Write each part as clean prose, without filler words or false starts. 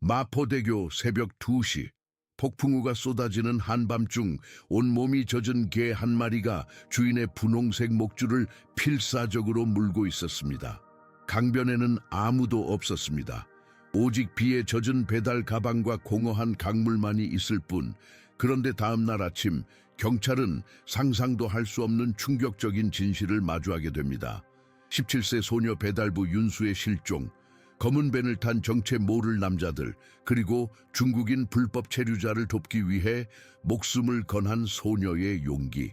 마포대교 새벽 2시 폭풍우가 쏟아지는 한밤중 온몸이 젖은 개 한 마리가 주인의 분홍색 목줄을 필사적으로 물고 있었습니다. 강변에는 아무도 없었습니다. 오직 비에 젖은 배달 가방과 공허한 강물만이 있을 뿐. 그런데 다음 날 아침 경찰은 상상도 할 수 없는 충격적인 진실을 마주하게 됩니다. 17세 소녀 배달부 윤수의 실종, 검은 밴을 탄 정체 모를 남자들, 그리고 중국인 불법 체류자를 돕기 위해 목숨을 건한 소녀의 용기.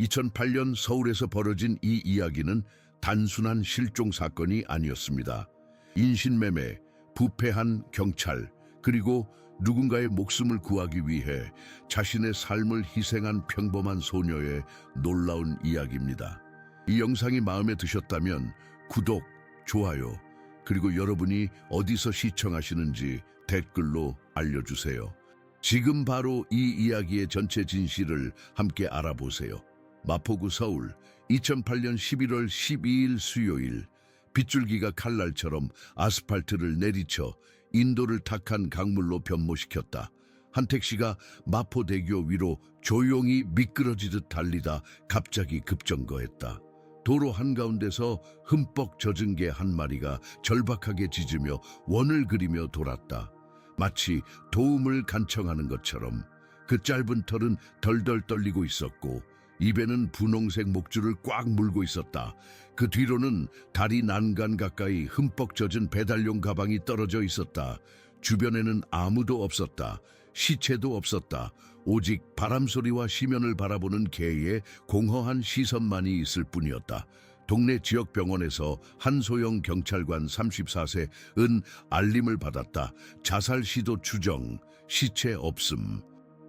2008년 서울에서 벌어진 이 이야기는 단순한 실종 사건이 아니었습니다. 인신매매, 부패한 경찰, 그리고 누군가의 목숨을 구하기 위해 자신의 삶을 희생한 평범한 소녀의 놀라운 이야기입니다. 이 영상이 마음에 드셨다면 구독, 좋아요, 그리고 여러분이 어디서 시청하시는지 댓글로 알려주세요. 지금 바로 이 이야기의 전체 진실을 함께 알아보세요. 마포구 서울 2008년 11월 12일 수요일, 빗줄기가 칼날처럼 아스팔트를 내리쳐 인도를 탁한 강물로 변모시켰다. 한 택시가 마포대교 위로 조용히 미끄러지듯 달리다 갑자기 급정거했다. 도로 한가운데서 흠뻑 젖은 개 한 마리가 절박하게 짖으며 원을 그리며 돌았다. 마치 도움을 간청하는 것처럼. 그 짧은 털은 덜덜 떨리고 있었고 입에는 분홍색 목줄을 꽉 물고 있었다. 그 뒤로는 다리 난간 가까이 흠뻑 젖은 배달용 가방이 떨어져 있었다. 주변에는 아무도 없었다. 시체도 없었다. 오직 바람소리와 시면을 바라보는 개의 공허한 시선만이 있을 뿐이었다. 동네 지역병원에서 한소영 경찰관 34세은 알림을 받았다. 자살 시도 추정, 시체 없음.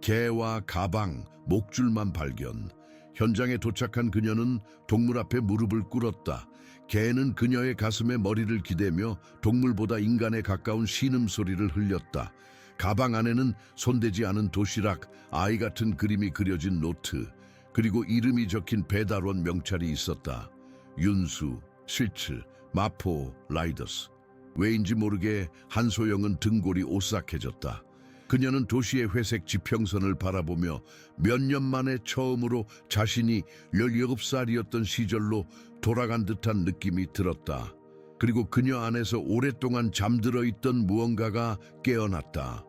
개와 가방, 목줄만 발견. 현장에 도착한 그녀는 동물 앞에 무릎을 꿇었다. 개는 그녀의 가슴에 머리를 기대며 동물보다 인간에 가까운 신음소리를 흘렸다. 가방 안에는 손대지 않은 도시락, 아이 같은 그림이 그려진 노트, 그리고 이름이 적힌 배달원 명찰이 있었다. 윤수, 실칠, 마포, 라이더스. 왜인지 모르게 한소영은 등골이 오싹해졌다. 그녀는 도시의 회색 지평선을 바라보며 몇 년 만에 처음으로 자신이 17살이었던 시절로 돌아간 듯한 느낌이 들었다. 그리고 그녀 안에서 오랫동안 잠들어 있던 무언가가 깨어났다.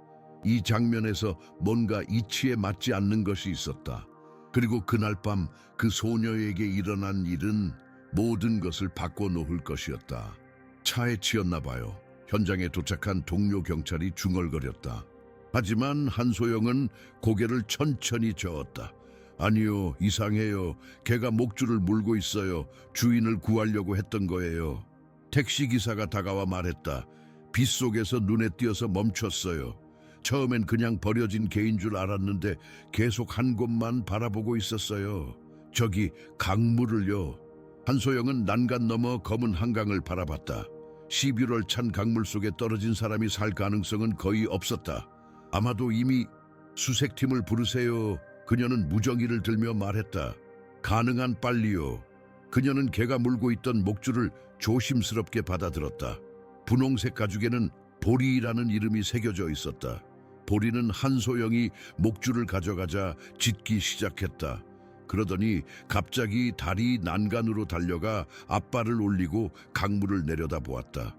이 장면에서 뭔가 이치에 맞지 않는 것이 있었다. 그리고 그날 밤 그 소녀에게 일어난 일은 모든 것을 바꿔놓을 것이었다. 차에 치였나 봐요. 현장에 도착한 동료 경찰이 중얼거렸다. 하지만 한소영은 고개를 천천히 저었다. 아니요, 이상해요. 개가 목줄을 물고 있어요. 주인을 구하려고 했던 거예요. 택시기사가 다가와 말했다. 빗속에서 눈에 띄어서 멈췄어요. 처음엔 그냥 버려진 개인 줄 알았는데 계속 한 곳만 바라보고 있었어요. 저기 강물을요. 한소영은 난간 너머 검은 한강을 바라봤다. 11월 찬 강물 속에 떨어진 사람이 살 가능성은 거의 없었다. 아마도 이미 수색팀을 부르세요. 그녀는 무정의를 들며 말했다. 가능한 빨리요. 그녀는 개가 물고 있던 목줄을 조심스럽게 받아들었다. 분홍색 가죽에는 보리라는 이름이 새겨져 있었다. 보리는 한소영이 목줄을 가져가자 짖기 시작했다. 그러더니 갑자기 다리 난간으로 달려가 앞발을 올리고 강물을 내려다보았다.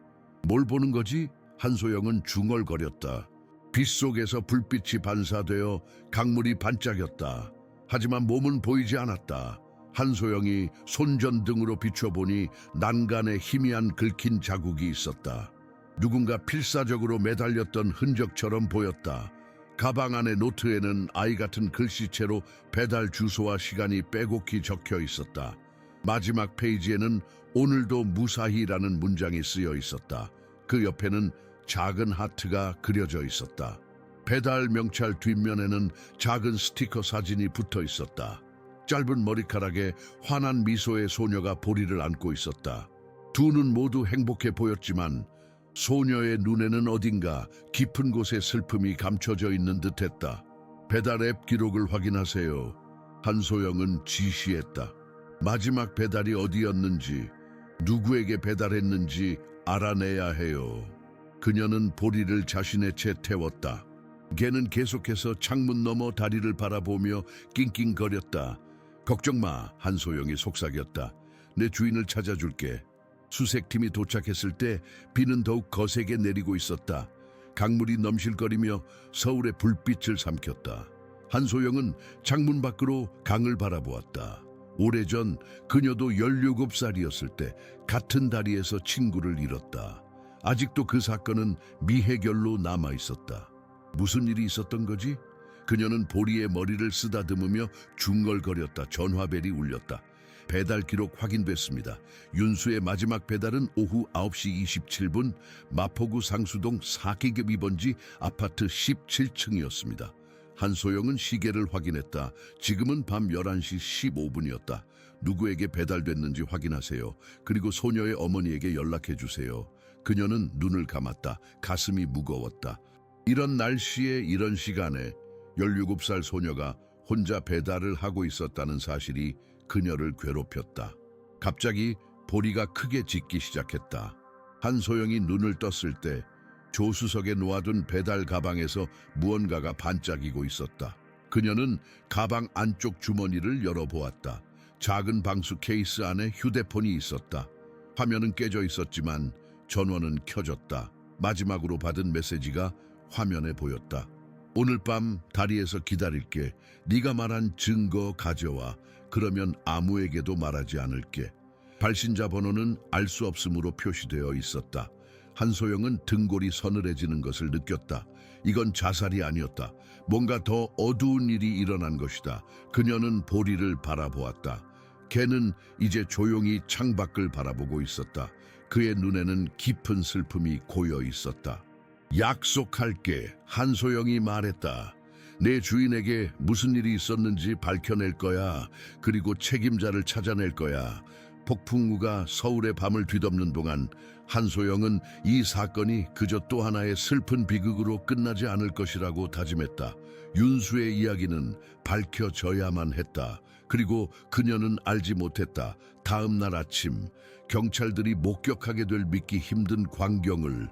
뭘 보는 거지? 한소영은 중얼거렸다. 빗속에서 불빛이 반사되어 강물이 반짝였다. 하지만 몸은 보이지 않았다. 한소영이 손전등으로 비춰보니 난간에 희미한 긁힌 자국이 있었다. 누군가 필사적으로 매달렸던 흔적처럼 보였다. 가방 안의 노트에는 아이 같은 글씨체로 배달 주소와 시간이 빼곡히 적혀 있었다. 마지막 페이지에는 오늘도 무사히라는 문장이 쓰여 있었다. 그 옆에는 작은 하트가 그려져 있었다. 배달 명찰 뒷면에는 작은 스티커 사진이 붙어 있었다. 짧은 머리카락에 환한 미소의 소녀가 보리를 안고 있었다. 두 눈 모두 행복해 보였지만 소녀의 눈에는 어딘가 깊은 곳에 슬픔이 감춰져 있는 듯했다. 배달 앱 기록을 확인하세요. 한소영은 지시했다. 마지막 배달이 어디였는지, 누구에게 배달했는지 알아내야 해요. 그녀는 보리를 자신의 채 태웠다. 걔는 계속해서 창문 너머 다리를 바라보며 낑낑거렸다. 걱정 마, 한소영이 속삭였다. 내 주인을 찾아줄게. 수색팀이 도착했을 때 비는 더욱 거세게 내리고 있었다. 강물이 넘실거리며 서울의 불빛을 삼켰다. 한소영은 창문 밖으로 강을 바라보았다. 오래전 그녀도 17살이었을 때 같은 다리에서 친구를 잃었다. 아직도 그 사건은 미해결로 남아있었다. 무슨 일이 있었던 거지? 그녀는 보리의 머리를 쓰다듬으며 중얼거렸다. 전화벨이 울렸다. 배달 기록 확인됐습니다. 윤수의 마지막 배달은 오후 9시 27분 마포구 상수동 4계급 2번지 아파트 17층이었습니다. 한소영은 시계를 확인했다. 지금은 밤 11시 15분이었다. 누구에게 배달됐는지 확인하세요. 그리고 소녀의 어머니에게 연락해 주세요. 그녀는 눈을 감았다. 가슴이 무거웠다. 이런 날씨에 이런 시간에 17살 소녀가 혼자 배달을 하고 있었다는 사실이 그녀를 괴롭혔다. 갑자기 보리가 크게 짖기 시작했다. 한소영이 눈을 떴을 때 조수석에 놓아둔 배달 가방에서 무언가가 반짝이고 있었다. 그녀는 가방 안쪽 주머니를 열어보았다. 작은 방수 케이스 안에 휴대폰이 있었다. 화면은 깨져 있었지만 전원은 켜졌다. 마지막으로 받은 메시지가 화면에 보였다. 오늘 밤 다리에서 기다릴게. 네가 말한 증거 가져와. 그러면 아무에게도 말하지 않을게. 발신자 번호는 알 수 없음으로 표시되어 있었다. 한소영은 등골이 서늘해지는 것을 느꼈다. 이건 자살이 아니었다. 뭔가 더 어두운 일이 일어난 것이다. 그녀는 보리를 바라보았다. 걔는 이제 조용히 창밖을 바라보고 있었다. 그의 눈에는 깊은 슬픔이 고여 있었다. 약속할게. 한소영이 말했다. 내 주인에게 무슨 일이 있었는지 밝혀낼 거야. 그리고 책임자를 찾아낼 거야. 폭풍우가 서울의 밤을 뒤덮는 동안 한소영은 이 사건이 그저 또 하나의 슬픈 비극으로 끝나지 않을 것이라고 다짐했다. 윤수의 이야기는 밝혀져야만 했다. 그리고 그녀는 알지 못했다. 다음 날 아침 경찰들이 목격하게 될 믿기 힘든 광경을.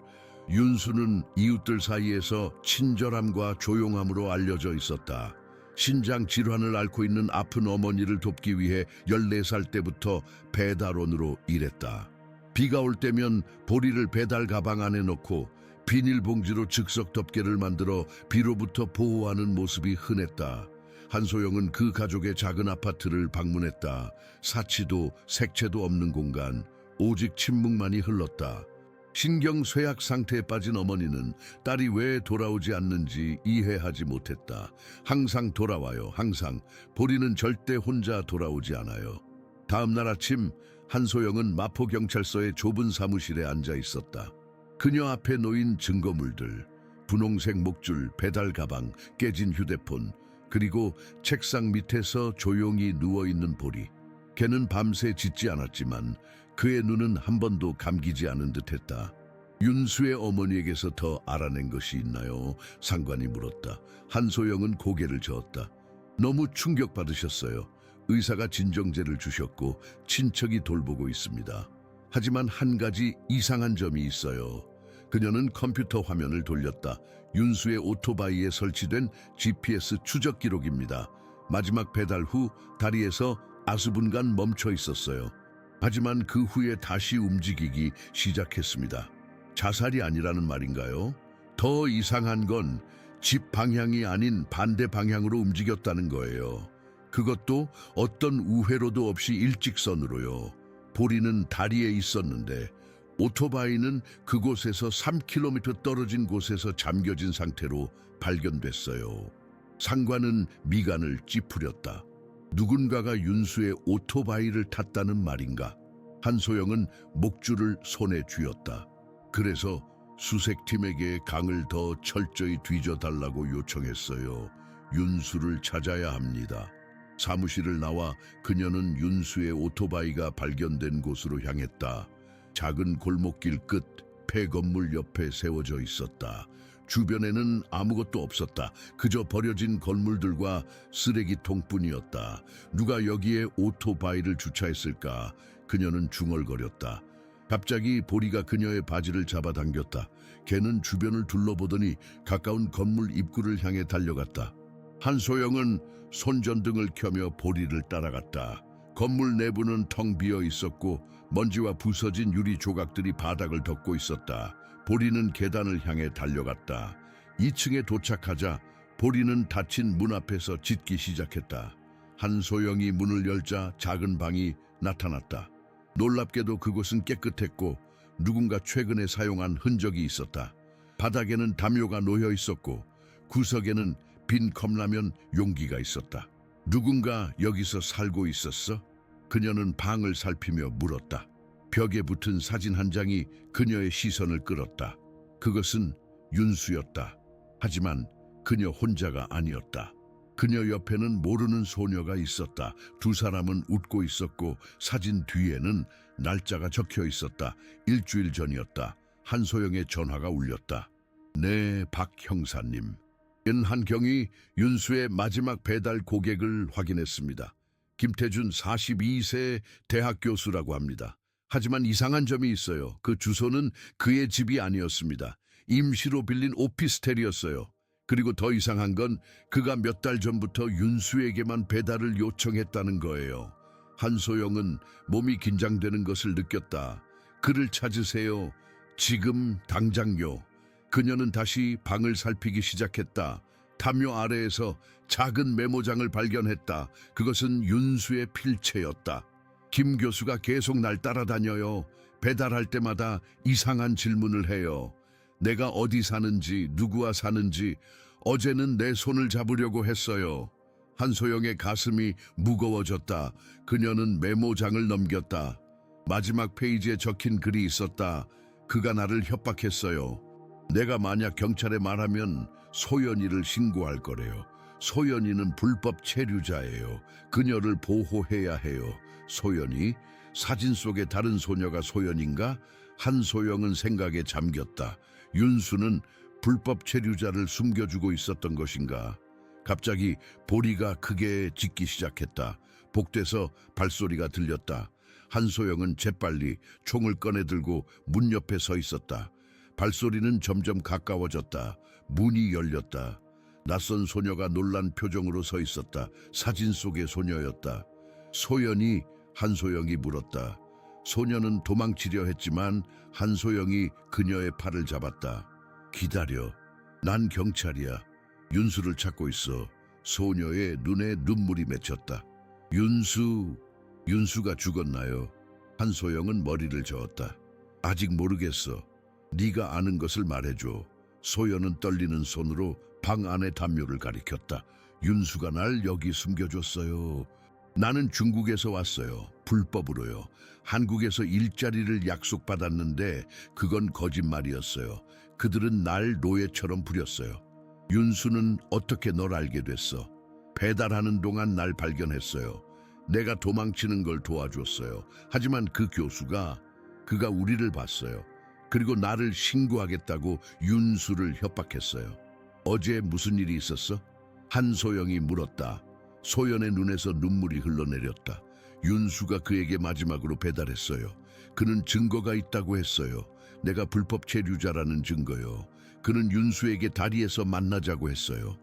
윤수는 이웃들 사이에서 친절함과 조용함으로 알려져 있었다. 신장 질환을 앓고 있는 아픈 어머니를 돕기 위해 14살 때부터 배달원으로 일했다. 비가 올 때면 보리를 배달 가방 안에 넣고 비닐봉지로 즉석 덮개를 만들어 비로부터 보호하는 모습이 흔했다. 한소영은 그 가족의 작은 아파트를 방문했다. 사치도 색채도 없는 공간, 오직 침묵만이 흘렀다. 신경 쇠약 상태에 빠진 어머니는 딸이 왜 돌아오지 않는지 이해하지 못했다. 항상 돌아와요. 항상. 보리는 절대 혼자 돌아오지 않아요. 다음 날 아침 한소영은 마포경찰서의 좁은 사무실에 앉아 있었다. 그녀 앞에 놓인 증거물들, 분홍색 목줄, 배달 가방, 깨진 휴대폰, 그리고 책상 밑에서 조용히 누워있는 보리. 걔는 밤새 짖지 않았지만 그의 눈은 한 번도 감기지 않은 듯했다. 윤수의 어머니에게서 더 알아낸 것이 있나요? 상관이 물었다. 한소영은 고개를 저었다. 너무 충격받으셨어요. 의사가 진정제를 주셨고 친척이 돌보고 있습니다. 하지만 한 가지 이상한 점이 있어요. 그녀는 컴퓨터 화면을 돌렸다. 윤수의 오토바이에 설치된 GPS 추적 기록입니다. 마지막 배달 후 다리에서 아수분간 멈춰 있었어요. 하지만 그 후에 다시 움직이기 시작했습니다. 자살이 아니라는 말인가요? 더 이상한 건 집 방향이 아닌 반대 방향으로 움직였다는 거예요. 그것도 어떤 우회로도 없이 일직선으로요. 보리는 다리에 있었는데 오토바이는 그곳에서 3km 떨어진 곳에서 잠겨진 상태로 발견됐어요. 상관은 미간을 찌푸렸다. 누군가가 윤수의 오토바이를 탔다는 말인가? 한소영은 목줄을 손에 쥐었다. 그래서 수색팀에게 강을 더 철저히 뒤져달라고 요청했어요. 윤수를 찾아야 합니다. 사무실을 나와 그녀는 윤수의 오토바이가 발견된 곳으로 향했다. 작은 골목길 끝 폐건물 옆에 세워져 있었다. 주변에는 아무것도 없었다. 그저 버려진 건물들과 쓰레기통뿐이었다. 누가 여기에 오토바이를 주차했을까? 그녀는 중얼거렸다. 갑자기 보리가 그녀의 바지를 잡아당겼다. 걔는 주변을 둘러보더니 가까운 건물 입구를 향해 달려갔다. 한소영은 손전등을 켜며 보리를 따라갔다. 건물 내부는 텅 비어 있었고 먼지와 부서진 유리 조각들이 바닥을 덮고 있었다. 보리는 계단을 향해 달려갔다. 2층에 도착하자 보리는 닫힌 문 앞에서 짖기 시작했다. 한소영이 문을 열자 작은 방이 나타났다. 놀랍게도 그곳은 깨끗했고 누군가 최근에 사용한 흔적이 있었다. 바닥에는 담요가 놓여 있었고 구석에는 빈 컵라면 용기가 있었다. 누군가 여기서 살고 있었어? 그녀는 방을 살피며 물었다. 벽에 붙은 사진 한 장이 그녀의 시선을 끌었다. 그것은 윤수였다. 하지만 그녀 혼자가 아니었다. 그녀 옆에는 모르는 소녀가 있었다. 두 사람은 웃고 있었고 사진 뒤에는 날짜가 적혀 있었다. 일주일 전이었다. 한소영의 전화가 울렸다. 네, 박 형사님. 한경이 윤수의 마지막 배달 고객을 확인했습니다. 김태준 42세 대학 교수라고 합니다. 하지만 이상한 점이 있어요. 그 주소는 그의 집이 아니었습니다. 임시로 빌린 오피스텔이었어요. 그리고 더 이상한 건 그가 몇 달 전부터 윤수에게만 배달을 요청했다는 거예요. 한소영은 몸이 긴장되는 것을 느꼈다. 그를 찾으세요. 지금 당장요. 그녀는 다시 방을 살피기 시작했다. 담요 아래에서 작은 메모장을 발견했다. 그것은 윤수의 필체였다. 김 교수가 계속 날 따라다녀요. 배달할 때마다 이상한 질문을 해요. 내가 어디 사는지, 누구와 사는지, 어제는 내 손을 잡으려고 했어요. 한소영의 가슴이 무거워졌다. 그녀는 메모장을 넘겼다. 마지막 페이지에 적힌 글이 있었다. 그가 나를 협박했어요. 내가 만약 경찰에 말하면 소연이를 신고할 거래요. 소연이는 불법 체류자예요. 그녀를 보호해야 해요. 소연이? 사진 속의 다른 소녀가 소연인가? 한소영은 생각에 잠겼다. 윤수는 불법 체류자를 숨겨주고 있었던 것인가? 갑자기 보리가 크게 짖기 시작했다. 복도에서 발소리가 들렸다. 한소영은 재빨리 총을 꺼내들고 문 옆에 서 있었다. 발소리는 점점 가까워졌다. 문이 열렸다. 낯선 소녀가 놀란 표정으로 서 있었다. 사진 속의 소녀였다. 소연이? 한소영이 물었다. 소녀는 도망치려 했지만 한소영이 그녀의 팔을 잡았다. 기다려. 난 경찰이야. 윤수를 찾고 있어. 소녀의 눈에 눈물이 맺혔다. 윤수가 죽었나요? 한소영은 머리를 저었다. 아직 모르겠어. 네가 아는 것을 말해줘. 소연은 떨리는 손으로 방 안의 담요를 가리켰다. 윤수가 날 여기 숨겨줬어요. 나는 중국에서 왔어요. 불법으로요. 한국에서 일자리를 약속받았는데 그건 거짓말이었어요. 그들은 날 노예처럼 부렸어요. 윤수는 어떻게 널 알게 됐어? 배달하는 동안 날 발견했어요. 내가 도망치는 걸 도와줬어요. 하지만 그 교수가 그가 우리를 봤어요. 그리고 나를 신고하겠다고 윤수를 협박했어요. 어제 무슨 일이 있었어? 한소영이 물었다. 소연의 눈에서 눈물이 흘러내렸다. 윤수가 그에게 마지막으로 배달했어요. 그는 증거가 있다고 했어요. 내가 불법 체류자라는 증거요. 그는 윤수에게 다리에서 만나자고 했어요.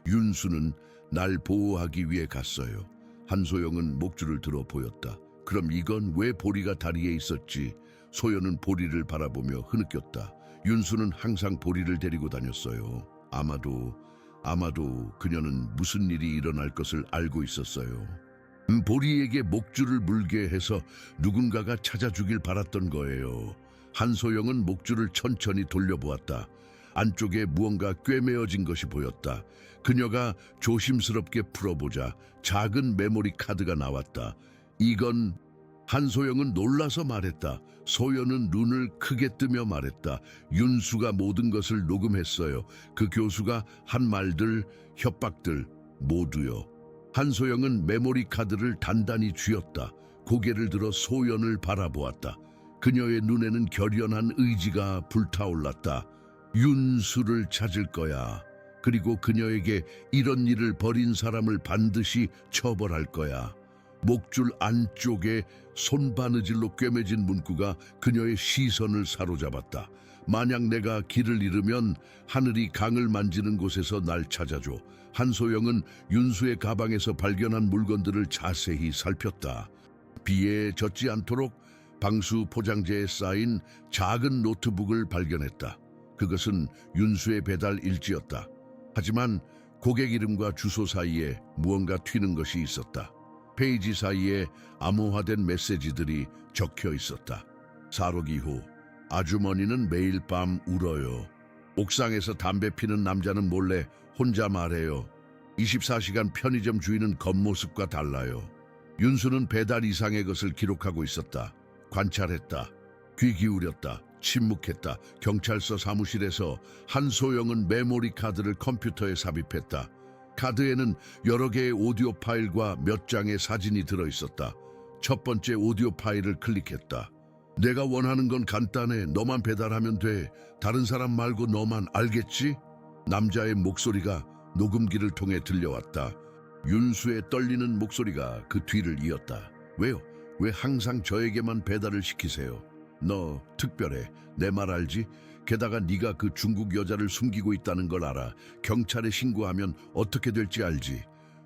윤수는 날 보호하기 위해 갔어요. 한소영은 목줄을 들어 보였다. 그럼 이건 왜 보리가 다리에 있었지? 소연은 보리를 바라보며 흐느꼈다. 윤수는 항상 보리를 데리고 다녔어요. 아마도 그녀는 무슨 일이 일어날 것을 알고 있었어요. 보리에게 목줄을 물게 해서 누군가가 찾아주길 바랐던 거예요. 한소영은 목줄을 천천히 돌려보았다. 안쪽에 무언가 꿰매어진 것이 보였다. 그녀가 조심스럽게 풀어보자 작은 메모리 카드가 나왔다. 이건... 한소영은 놀라서 말했다. 소연은 눈을 크게 뜨며 말했다. 윤수가 모든 것을 녹음했어요. 그 교수가 한 말들, 협박들 모두요. 한소영은 메모리 카드를 단단히 쥐었다. 고개를 들어 소연을 바라보았다. 그녀의 눈에는 결연한 의지가 불타올랐다. 윤수를 찾을 거야. 그리고 그녀에게 이런 일을 벌인 사람을 반드시 처벌할 거야. 목줄 안쪽에 손바느질로 꿰매진 문구가 그녀의 시선을 사로잡았다. 만약 내가 길을 잃으면 하늘이 강을 만지는 곳에서 날 찾아줘. 한소영은 윤수의 가방에서 발견한 물건들을 자세히 살폈다. 비에 젖지 않도록 방수 포장재에 쌓인 작은 노트북을 발견했다. 그것은 윤수의 배달 일지였다. 하지만 고객 이름과 주소 사이에 무언가 튀는 것이 있었다. 페이지 사이에 암호화된 메시지들이 적혀 있었다. 사록 이후 아주머니는 매일 밤 울어요. 옥상에서 담배 피는 남자는 몰래 혼자 말해요. 24시간 편의점 주인은 겉모습과 달라요. 윤수는 배달 이상의 것을 기록하고 있었다. 관찰했다. 귀 기울였다. 침묵했다. 경찰서 사무실에서 한소영은 메모리 카드를 컴퓨터에 삽입했다. 카드에는 여러 개의 오디오 파일과 몇 장의 사진이 들어있었다. 첫 번째 오디오 파일을 클릭했다. 내가 원하는 건 간단해. 너만 배달하면 돼. 다른 사람 말고 너만 알겠지? 남자의 목소리가 녹음기를 통해 들려왔다. 윤수의 떨리는 목소리가 그 뒤를 이었다. 왜요? 왜 항상 저에게만 배달을 시키세요? 너 특별해. 내 말 알지? 게다가 네가 그 중국 여자를 숨기고 있다는 걸 알아. 경찰에 신고하면 어떻게 될지 알지?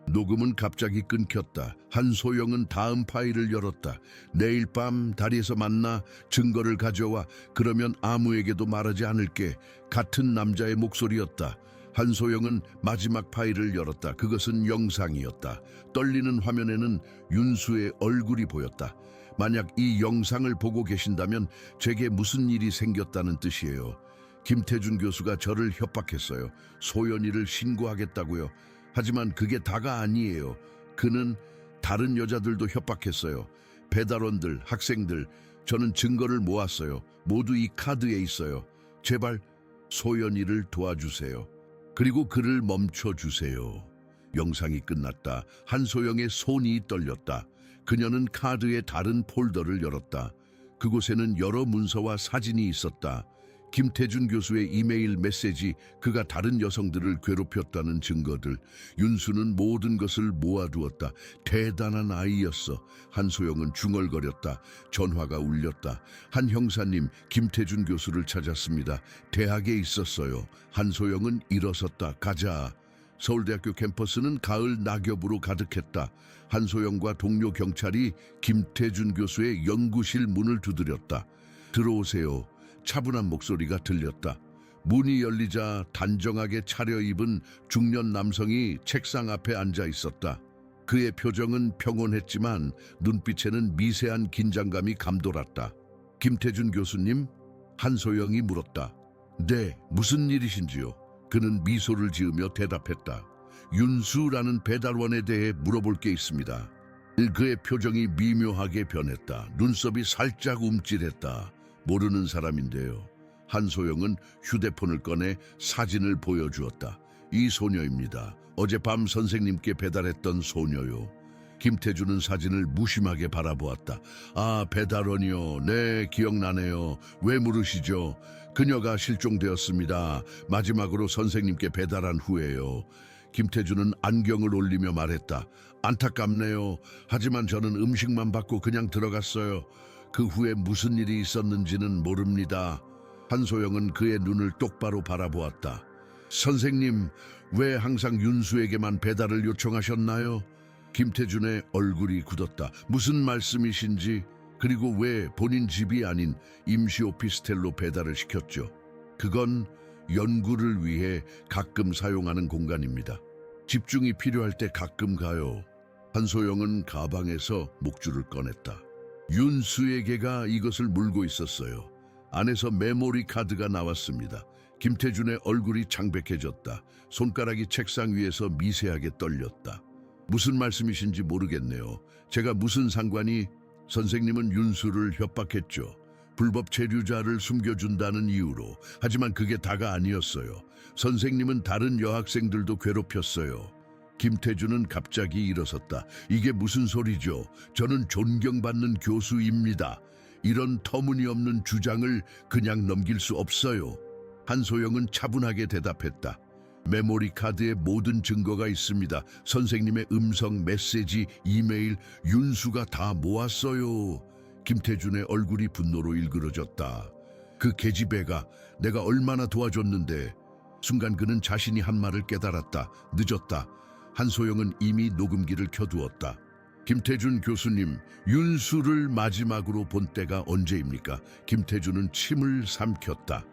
녹음은 갑자기 끊겼다. 한소영은 다음 파일을 열었다. 내일 밤 다리에서 만나 증거를 가져와. 그러면 아무에게도 말하지 않을게. 같은 남자의 목소리였다. 한소영은 마지막 파일을 열었다. 그것은 영상이었다. 떨리는 화면에는 윤수의 얼굴이 보였다. 만약 이 영상을 보고 계신다면 제게 무슨 일이 생겼다는 뜻이에요. 김태준 교수가 저를 협박했어요. 소연이를 신고하겠다고요. 하지만 그게 다가 아니에요. 그는 다른 여자들도 협박했어요. 배달원들, 학생들, 저는 증거를 모았어요. 모두 이 카드에 있어요. 제발 소연이를 도와주세요. 그리고 그를 멈춰주세요. 영상이 끝났다. 한소영의 손이 떨렸다. 그녀는 카드의 다른 폴더를 열었다. 그곳에는 여러 문서와 사진이 있었다. 김태준 교수의 이메일 메시지, 그가 다른 여성들을 괴롭혔다는 증거들. 윤수는 모든 것을 모아두었다. 대단한 아이였어. 한소영은 중얼거렸다. 전화가 울렸다. 한 형사님, 김태준 교수를 찾았습니다. 대학에 있었어요. 한소영은 일어섰다. 가자. 서울대학교 캠퍼스는 가을 낙엽으로 가득했다. 한소영과 동료 경찰이 김태준 교수의 연구실 문을 두드렸다. 들어오세요. 차분한 목소리가 들렸다. 문이 열리자 단정하게 차려입은 중년 남성이 책상 앞에 앉아 있었다. 그의 표정은 평온했지만 눈빛에는 미세한 긴장감이 감돌았다. 김태준 교수님? 한소영이 물었다. 네, 무슨 일이신지요? 그는 미소를 지으며 대답했다. 윤수라는 배달원에 대해 물어볼 게 있습니다. 그의 표정이 미묘하게 변했다. 눈썹이 살짝 움찔했다. 모르는 사람인데요. 한소영은 휴대폰을 꺼내 사진을 보여주었다. 이 소녀입니다. 어젯밤 선생님께 배달했던 소녀요. 김태준은 사진을 무심하게 바라보았다. 아, 배달원이요. 네, 기억나네요. 왜 물으시죠? 그녀가 실종되었습니다. 마지막으로 선생님께 배달한 후에요. 김태준은 안경을 올리며 말했다. 안타깝네요. 하지만 저는 음식만 받고 그냥 들어갔어요. 그 후에 무슨 일이 있었는지는 모릅니다. 한소영은 그의 눈을 똑바로 바라보았다. 선생님, 왜 항상 윤수에게만 배달을 요청하셨나요? 김태준의 얼굴이 굳었다. 무슨 말씀이신지, 그리고 왜 본인 집이 아닌 임시 오피스텔로 배달을 시켰죠? 그건 연구를 위해 가끔 사용하는 공간입니다. 집중이 필요할 때 가끔 가요. 한소영은 가방에서 목줄을 꺼냈다. 윤수에게가 이것을 물고 있었어요. 안에서 메모리 카드가 나왔습니다. 김태준의 얼굴이 창백해졌다. 손가락이 책상 위에서 미세하게 떨렸다. 무슨 말씀이신지 모르겠네요. 제가 무슨 상관이... 선생님은 윤수를 협박했죠. 불법 체류자를 숨겨준다는 이유로. 하지만 그게 다가 아니었어요. 선생님은 다른 여학생들도 괴롭혔어요. 김태준은 갑자기 일어섰다. 이게 무슨 소리죠? 저는 존경받는 교수입니다. 이런 터무니없는 주장을 그냥 넘길 수 없어요. 한소영은 차분하게 대답했다. 메모리 카드에 모든 증거가 있습니다. 선생님의 음성, 메시지, 이메일, 윤수가 다 모았어요. 김태준의 얼굴이 분노로 일그러졌다. 그 계집애가 내가 얼마나 도와줬는데. 순간 그는 자신이 한 말을 깨달았다. 늦었다. 한소영은 이미 녹음기를 켜두었다. 김태준 교수님, 윤수를 마지막으로 본 때가 언제입니까? 김태준은 침을 삼켰다.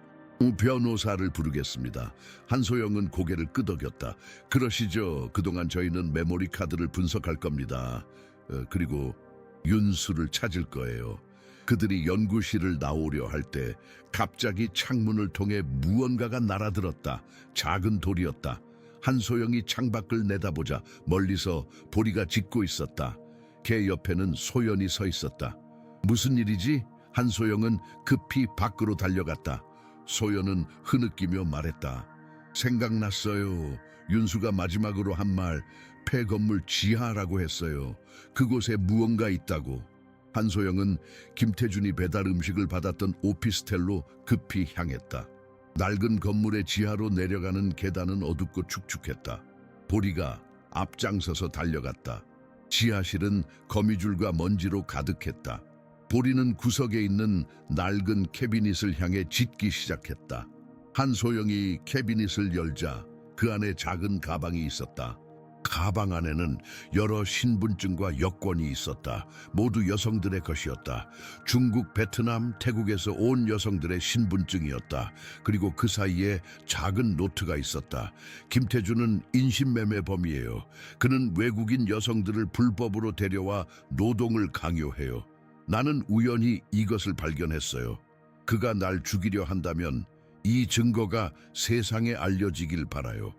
변호사를 부르겠습니다. 한소영은 고개를 끄덕였다. 그러시죠. 그동안 저희는 메모리 카드를 분석할 겁니다. 그리고 윤수를 찾을 거예요. 그들이 연구실을 나오려 할 때 갑자기 창문을 통해 무언가가 날아들었다. 작은 돌이었다. 한소영이 창밖을 내다보자 멀리서 보리가 짖고 있었다. 걔 옆에는 소연이 서 있었다. 무슨 일이지? 한소영은 급히 밖으로 달려갔다. 소연은 흐느끼며 말했다. 생각났어요. 윤수가 마지막으로 한 말, 폐건물 지하라고 했어요. 그곳에 무언가 있다고. 한소영은 김태준이 배달 음식을 받았던 오피스텔로 급히 향했다. 낡은 건물의 지하로 내려가는 계단은 어둡고 축축했다. 보리가 앞장서서 달려갔다. 지하실은 거미줄과 먼지로 가득했다. 보리는 구석에 있는 낡은 캐비닛을 향해 짖기 시작했다. 한소영이 캐비닛을 열자 그 안에 작은 가방이 있었다. 가방 안에는 여러 신분증과 여권이 있었다. 모두 여성들의 것이었다. 중국, 베트남, 태국에서 온 여성들의 신분증이었다. 그리고 그 사이에 작은 노트가 있었다. 김태준은 인신매매범이에요. 그는 외국인 여성들을 불법으로 데려와 노동을 강요해요. 나는 우연히 이것을 발견했어요. 그가 날 죽이려 한다면 이 증거가 세상에 알려지길 바라요.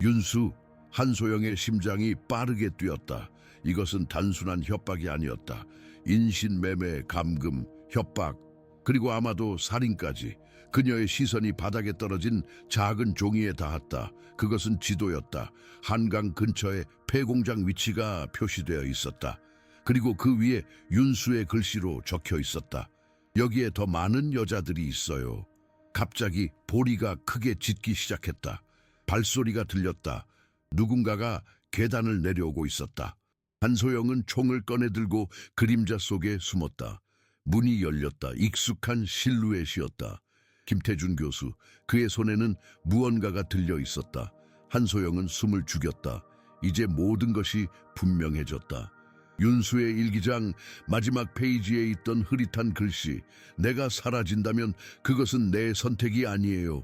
윤수, 한소영의 심장이 빠르게 뛰었다. 이것은 단순한 협박이 아니었다. 인신매매, 감금, 협박, 그리고 아마도 살인까지. 그녀의 시선이 바닥에 떨어진 작은 종이에 닿았다. 그것은 지도였다. 한강 근처에 폐공장 위치가 표시되어 있었다. 그리고 그 위에 윤수의 글씨로 적혀 있었다. 여기에 더 많은 여자들이 있어요. 갑자기 보리가 크게 짖기 시작했다. 발소리가 들렸다. 누군가가 계단을 내려오고 있었다. 한소영은 총을 꺼내들고 그림자 속에 숨었다. 문이 열렸다. 익숙한 실루엣이었다. 김태준 교수, 그의 손에는 무언가가 들려 있었다. 한소영은 숨을 죽였다. 이제 모든 것이 분명해졌다. 윤수의 일기장 마지막 페이지에 있던 흐릿한 글씨, 내가 사라진다면 그것은 내 선택이 아니에요.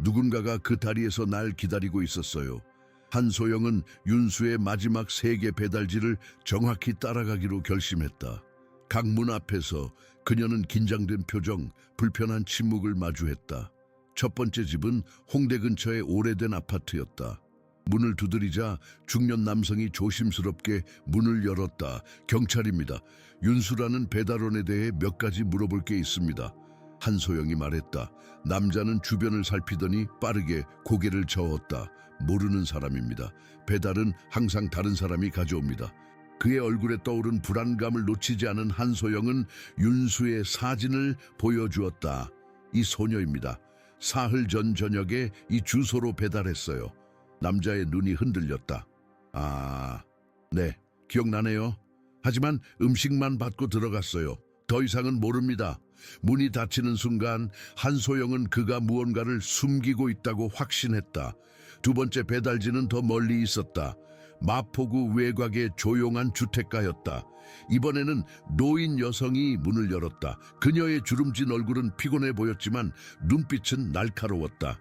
누군가가 그 다리에서 날 기다리고 있었어요. 한소영은 윤수의 마지막 3개 배달지를 정확히 따라가기로 결심했다. 강문 앞에서 그녀는 긴장된 표정, 불편한 침묵을 마주했다. 첫 번째 집은 홍대 근처의 오래된 아파트였다. 문을 두드리자 중년 남성이 조심스럽게 문을 열었다. 경찰입니다. 윤수라는 배달원에 대해 몇 가지 물어볼 게 있습니다. 한소영이 말했다. 남자는 주변을 살피더니 빠르게 고개를 저었다. 모르는 사람입니다. 배달은 항상 다른 사람이 가져옵니다. 그의 얼굴에 떠오른 불안감을 놓치지 않은 한소영은 윤수의 사진을 보여주었다. 이 소녀입니다. 사흘 전 저녁에 이 주소로 배달했어요. 남자의 눈이 흔들렸다. 아, 네, 기억나네요. 하지만 음식만 받고 들어갔어요. 더 이상은 모릅니다. 문이 닫히는 순간 한소영은 그가 무언가를 숨기고 있다고 확신했다. 두 번째 배달지는 더 멀리 있었다. 마포구 외곽의 조용한 주택가였다. 이번에는 노인 여성이 문을 열었다. 그녀의 주름진 얼굴은 피곤해 보였지만 눈빛은 날카로웠다.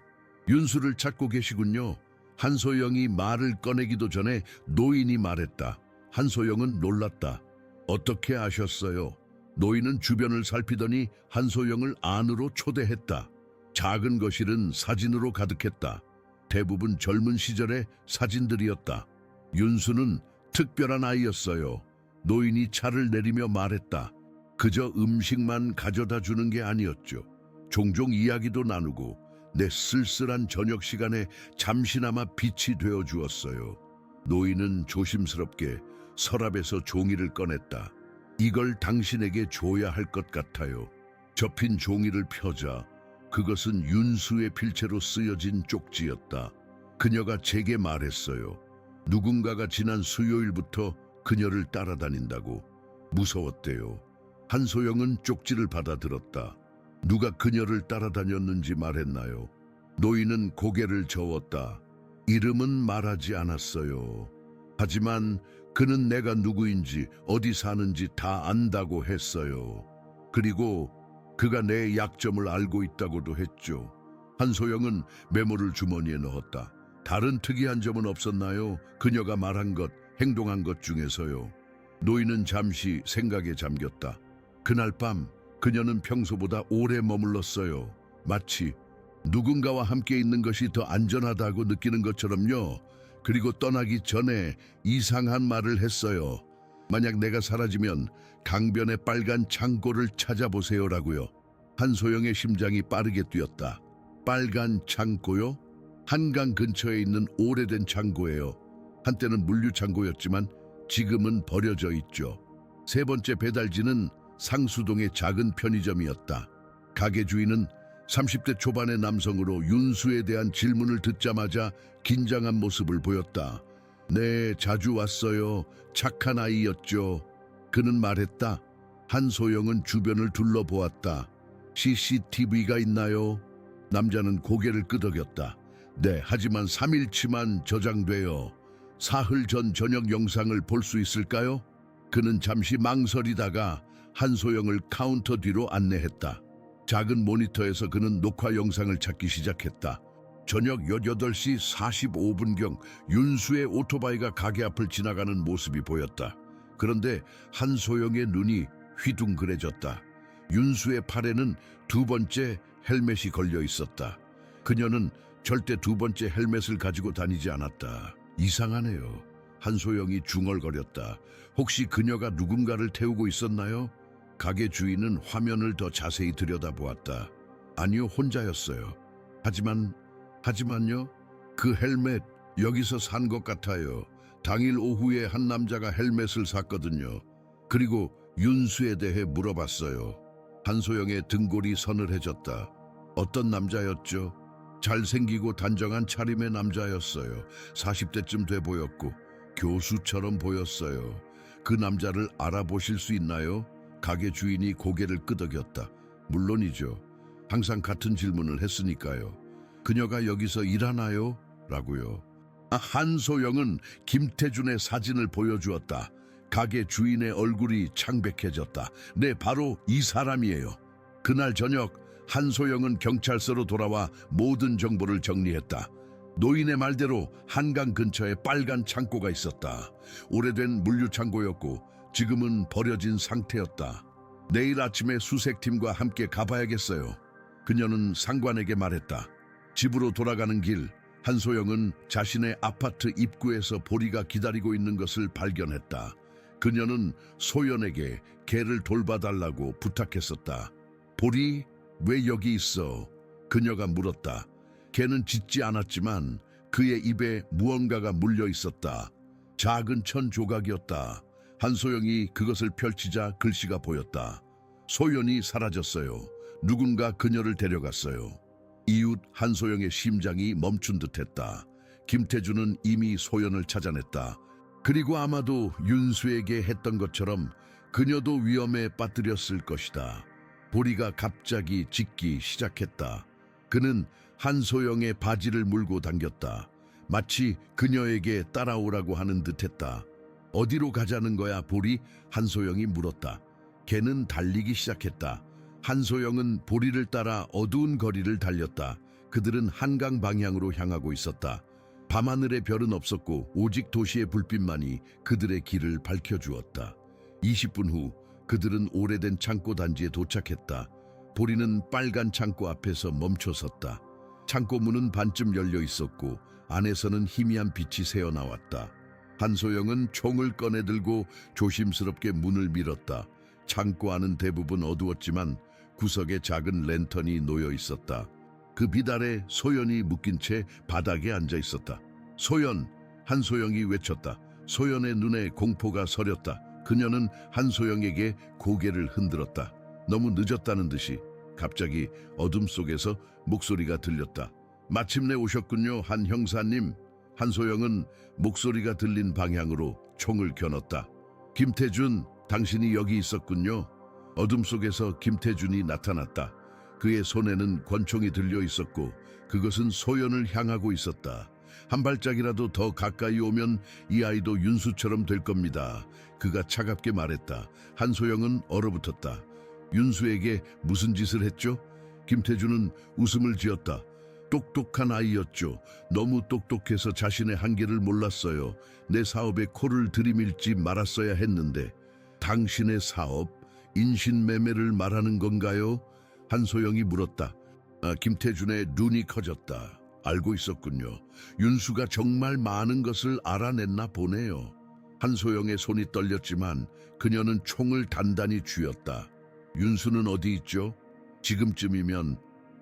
윤수를 찾고 계시군요. 한소영이 말을 꺼내기도 전에 노인이 말했다. 한소영은 놀랐다. 어떻게 아셨어요? 노인은 주변을 살피더니 한소영을 안으로 초대했다. 작은 거실은 사진으로 가득했다. 대부분 젊은 시절의 사진들이었다. 윤수는 특별한 아이였어요. 노인이 차를 내리며 말했다. 그저 음식만 가져다 주는 게 아니었죠. 종종 이야기도 나누고 내 쓸쓸한 저녁 시간에 잠시나마 빛이 되어 주었어요. 노인은 조심스럽게 서랍에서 종이를 꺼냈다. 이걸 당신에게 줘야 할 것 같아요. 접힌 종이를 펴자 그것은 윤수의 필체로 쓰여진 쪽지였다. 그녀가 제게 말했어요. 누군가가 지난 수요일부터 그녀를 따라다닌다고. 무서웠대요. 한소영은 쪽지를 받아들었다. 누가 그녀를 따라다녔는지 말했나요? 노인은 고개를 저었다. 이름은 말하지 않았어요. 하지만 그는 내가 누구인지 어디 사는지 다 안다고 했어요. 그리고 그가 내 약점을 알고 있다고도 했죠. 한소영은 메모를 주머니에 넣었다. 다른 특이한 점은 없었나요? 그녀가 말한 것, 행동한 것 중에서요. 노인은 잠시 생각에 잠겼다. 그날 밤 그녀는 평소보다 오래 머물렀어요. 마치 누군가와 함께 있는 것이 더 안전하다고 느끼는 것처럼요. 그리고 떠나기 전에 이상한 말을 했어요. 만약 내가 사라지면 강변의 빨간 창고를 찾아보세요라고요. 한소영의 심장이 빠르게 뛰었다. 빨간 창고요? 한강 근처에 있는 오래된 창고예요. 한때는 물류창고였지만 지금은 버려져 있죠. 세 번째 배달지는 상수동의 작은 편의점이었다. 가게 주인은 30대 초반의 남성으로 윤수에 대한 질문을 듣자마자 긴장한 모습을 보였다. 네, 자주 왔어요. 착한 아이였죠. 그는 말했다. 한소영은 주변을 둘러보았다. CCTV가 있나요? 남자는 고개를 끄덕였다. 네, 하지만 3일치만 저장돼요. 사흘 전 저녁 영상을 볼 수 있을까요? 그는 잠시 망설이다가 한소영을 카운터 뒤로 안내했다. 작은 모니터에서 그는 녹화 영상을 찾기 시작했다. 저녁 18시 45분경 윤수의 오토바이가 가게 앞을 지나가는 모습이 보였다. 그런데 한소영의 눈이 휘둥그레졌다. 윤수의 팔에는 두 번째 헬멧이 걸려 있었다. 그녀는 절대 두 번째 헬멧을 가지고 다니지 않았다. 이상하네요. 한소영이 중얼거렸다. 혹시 그녀가 누군가를 태우고 있었나요? 가게 주인은 화면을 더 자세히 들여다보았다. 아니요, 혼자였어요. 하지만요, 그 헬멧 여기서 산 것 같아요. 당일 오후에 한 남자가 헬멧을 샀거든요. 그리고 윤수에 대해 물어봤어요. 한소영의 등골이 서늘해졌다. 어떤 남자였죠? 잘생기고 단정한 차림의 남자였어요. 40대쯤 돼 보였고 교수처럼 보였어요. 그 남자를 알아보실 수 있나요? 가게 주인이 고개를 끄덕였다. 물론이죠. 항상 같은 질문을 했으니까요. 그녀가 여기서 일하나요? 라고요. 한소영은 김태준의 사진을 보여주었다. 가게 주인의 얼굴이 창백해졌다. 네, 바로 이 사람이에요. 그날 저녁 한소영은 경찰서로 돌아와 모든 정보를 정리했다. 노인의 말대로 한강 근처에 빨간 창고가 있었다. 오래된 물류창고였고 지금은 버려진 상태였다. 내일 아침에 수색팀과 함께 가봐야겠어요. 그녀는 상관에게 말했다. 집으로 돌아가는 길, 한소영은 자신의 아파트 입구에서 보리가 기다리고 있는 것을 발견했다. 그녀는 소연에게 개를 돌봐달라고 부탁했었다. 보리, 왜 여기 있어? 그녀가 물었다. 개는 짖지 않았지만 그의 입에 무언가가 물려 있었다. 작은 천 조각이었다. 한소영이 그것을 펼치자 글씨가 보였다. 소연이 사라졌어요. 누군가 그녀를 데려갔어요. 이웃 한소영의 심장이 멈춘 듯했다. 김태준은 이미 소연을 찾아냈다. 그리고 아마도 윤수에게 했던 것처럼 그녀도 위험에 빠뜨렸을 것이다. 보리가 갑자기 짖기 시작했다. 그는 한소영의 바지를 물고 당겼다. 마치 그녀에게 따라오라고 하는 듯했다. 어디로 가자는 거야, 보리? 한소영이 물었다. 개는 달리기 시작했다. 한소영은 보리를 따라 어두운 거리를 달렸다. 그들은 한강 방향으로 향하고 있었다. 밤하늘의 별은 없었고 오직 도시의 불빛만이 그들의 길을 밝혀주었다. 20분 후 그들은 오래된 창고 단지에 도착했다. 보리는 빨간 창고 앞에서 멈춰섰다. 창고 문은 반쯤 열려 있었고 안에서는 희미한 빛이 새어나왔다. 한소영은 총을 꺼내들고 조심스럽게 문을 밀었다. 창고 안은 대부분 어두웠지만 구석에 작은 랜턴이 놓여 있었다. 그 빛 아래 소연이 묶인 채 바닥에 앉아 있었다. 소연! 한소영이 외쳤다. 소연의 눈에 공포가 서렸다. 그녀는 한소영에게 고개를 흔들었다. 너무 늦었다는 듯이. 갑자기 어둠 속에서 목소리가 들렸다. 마침내 오셨군요, 한 형사님. 한소영은 목소리가 들린 방향으로 총을 겨눴다. 김태준, 당신이 여기 있었군요. 어둠 속에서 김태준이 나타났다. 그의 손에는 권총이 들려 있었고 그것은 소연을 향하고 있었다. 한 발짝이라도 더 가까이 오면 이 아이도 윤수처럼 될 겁니다. 그가 차갑게 말했다. 한소영은 얼어붙었다. 윤수에게 무슨 짓을 했죠? 김태준은 웃음을 지었다. 똑똑한 아이였죠. 너무 똑똑해서 자신의 한계를 몰랐어요. 내 사업에 코를 들이밀지 말았어야 했는데. 당신의 사업? 인신매매를 말하는 건가요? 한소영이 물었다. 김태준의 눈이 커졌다. 알고 있었군요. 윤수가 정말 많은 것을 알아냈나 보네요. 한소영의 손이 떨렸지만 그녀는 총을 단단히 쥐었다. 윤수는 어디 있죠? 지금쯤이면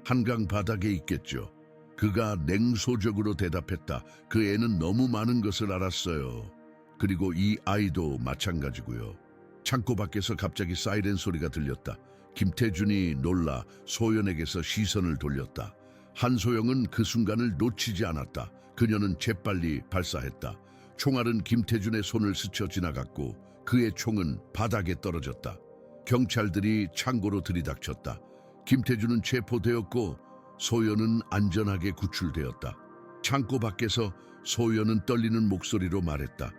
한강 바닥에 있겠죠. 그가 냉소적으로 대답했다. 그 애는 너무 많은 것을 알았어요. 그리고 이 아이도 마찬가지고요. 창고 밖에서 갑자기 사이렌 소리가 들렸다. 김태준이 놀라 소연에게서 시선을 돌렸다. 한소영은 그 순간을 놓치지 않았다. 그녀는 재빨리 발사했다. 총알은 김태준의 손을 스쳐 지나갔고 그의 총은 바닥에 떨어졌다. 경찰들이 창고로 들이닥쳤다. 김태준은 체포되었고 소연은 안전하게 구출되었다. 창고 밖에서 소연은 떨리는 목소리로 말했다.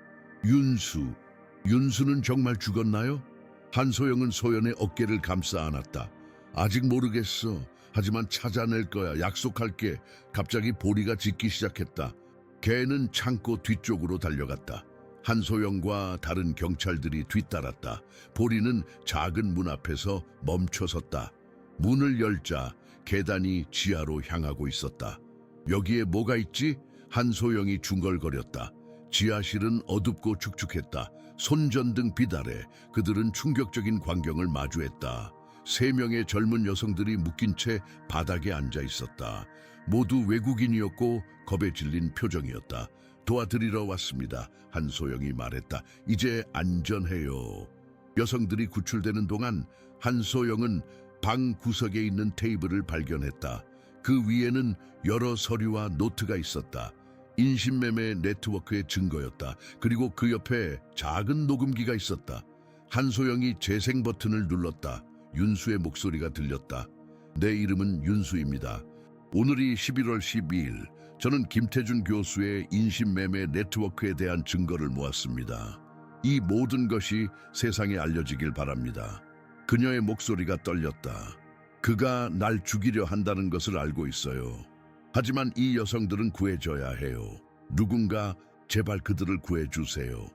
윤수는 정말 죽었나요? 한소영은 소연의 어깨를 감싸 안았다. 아직 모르겠어. 하지만 찾아낼 거야. 약속할게. 갑자기 보리가 짖기 시작했다. 걔는 창고 뒤쪽으로 달려갔다. 한소영과 다른 경찰들이 뒤따랐다. 보리는 작은 문 앞에서 멈춰섰다. 문을 열자 계단이 지하로 향하고 있었다. 여기에 뭐가 있지? 한소영이 중얼거렸다. 지하실은 어둡고 축축했다. 손전등 빛 아래 그들은 충격적인 광경을 마주했다. 3명의 젊은 여성들이 묶인 채 바닥에 앉아 있었다. 모두 외국인이었고 겁에 질린 표정이었다. 도와드리러 왔습니다. 한소영이 말했다. 이제 안전해요. 여성들이 구출되는 동안 한소영은 방 구석에 있는 테이블을 발견했다. 그 위에는 여러 서류와 노트가 있었다. 인신매매 네트워크의 증거였다. 그리고 그 옆에 작은 녹음기가 있었다. 한소영이 재생 버튼을 눌렀다. 윤수의 목소리가 들렸다. 내 이름은 윤수입니다. 오늘이 11월 12일. 저는 김태준 교수의 인신매매 네트워크에 대한 증거를 모았습니다. 이 모든 것이 세상에 알려지길 바랍니다. 그녀의 목소리가 떨렸다. 그가 날 죽이려 한다는 것을 알고 있어요. 하지만 이 여성들은 구해줘야 해요. 누군가 제발 그들을 구해주세요.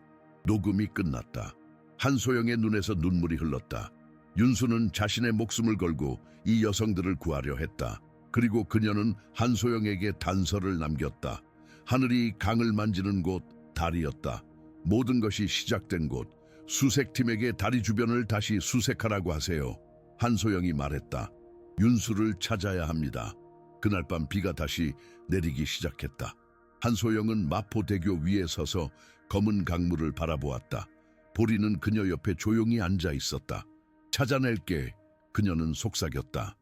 녹음이 끝났다. 한소영의 눈에서 눈물이 흘렀다. 윤수는 자신의 목숨을 걸고 이 여성들을 구하려 했다. 그리고 그녀는 한소영에게 단서를 남겼다. 하늘이 강을 만지는 곳 달이었다. 모든 것이 시작된 곳. 수색팀에게 다리 주변을 다시 수색하라고 하세요. 한소영이 말했다. 윤수를 찾아야 합니다. 그날 밤 비가 다시 내리기 시작했다. 한소영은 마포대교 위에 서서 검은 강물을 바라보았다. 보리는 그녀 옆에 조용히 앉아 있었다. 찾아낼게. 그녀는 속삭였다.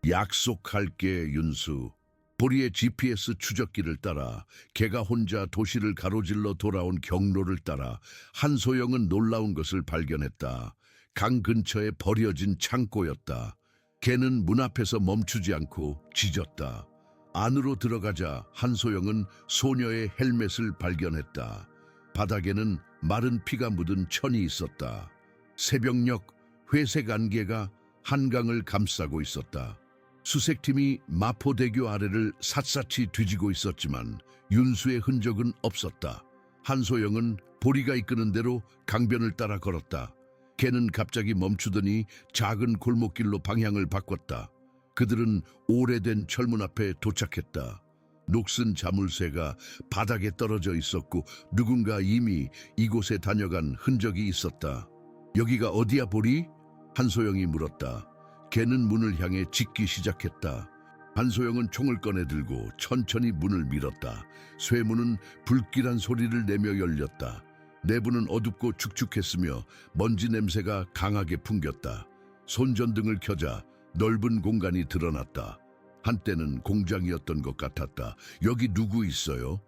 약속할게, 윤수. 보리의 GPS 추적기를 따라 걔가 혼자 도시를 가로질러 돌아온 경로를 따라 한소영은 놀라운 것을 발견했다. 강 근처에 버려진 창고였다. 걔는 문 앞에서 멈추지 않고 짖었다. 안으로 들어가자 한소영은 소녀의 헬멧을 발견했다. 바닥에는 마른 피가 묻은 천이 있었다. 새벽녘 회색 안개가 한강을 감싸고 있었다. 수색팀이 마포대교 아래를 샅샅이 뒤지고 있었지만 윤수의 흔적은 없었다. 한소영은 보리가 이끄는 대로 강변을 따라 걸었다. 걔는 갑자기 멈추더니 작은 골목길로 방향을 바꿨다. 그들은 오래된 철문 앞에 도착했다. 녹슨 자물쇠가 바닥에 떨어져 있었고 누군가 이미 이곳에 다녀간 흔적이 있었다. 여기가 어디야, 보리? 한소영이 물었다. 걔는 문을 향해 짖기 시작했다. 한소영은 총을 꺼내 들고 천천히 문을 밀었다. 쇠문은 불길한 소리를 내며 열렸다. 내부는 어둡고 축축했으며 먼지 냄새가 강하게 풍겼다. 손전등을 켜자 넓은 공간이 드러났다. 한때는 공장이었던 것 같았다. 여기 누구 있어요?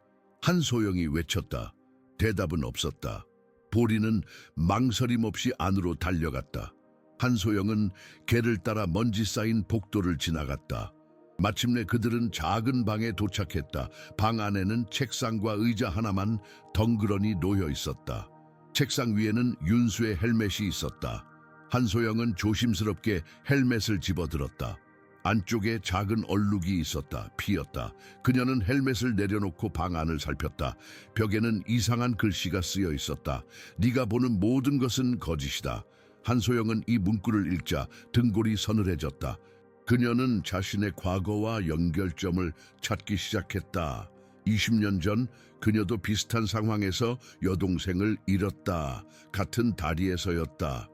한소영이 외쳤다. 대답은 없었다. 보리는 망설임 없이 안으로 달려갔다. 한소영은 개를 따라 먼지 쌓인 복도를 지나갔다. 마침내 그들은 작은 방에 도착했다. 방 안에는 책상과 의자 하나만 덩그러니 놓여 있었다. 책상 위에는 윤수의 헬멧이 있었다. 한소영은 조심스럽게 헬멧을 집어들었다. 안쪽에 작은 얼룩이 있었다. 피었다. 그녀는 헬멧을 내려놓고 방 안을 살폈다. 벽에는 이상한 글씨가 쓰여 있었다. 네가 보는 모든 것은 거짓이다. 한소영은 이 문구를 읽자 등골이 서늘해졌다. 그녀는 자신의 과거와 연결점을 찾기 시작했다. 20년 전 그녀도 비슷한 상황에서 여동생을 잃었다. 같은 다리에서였다.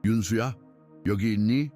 윤수야, 여기 있니?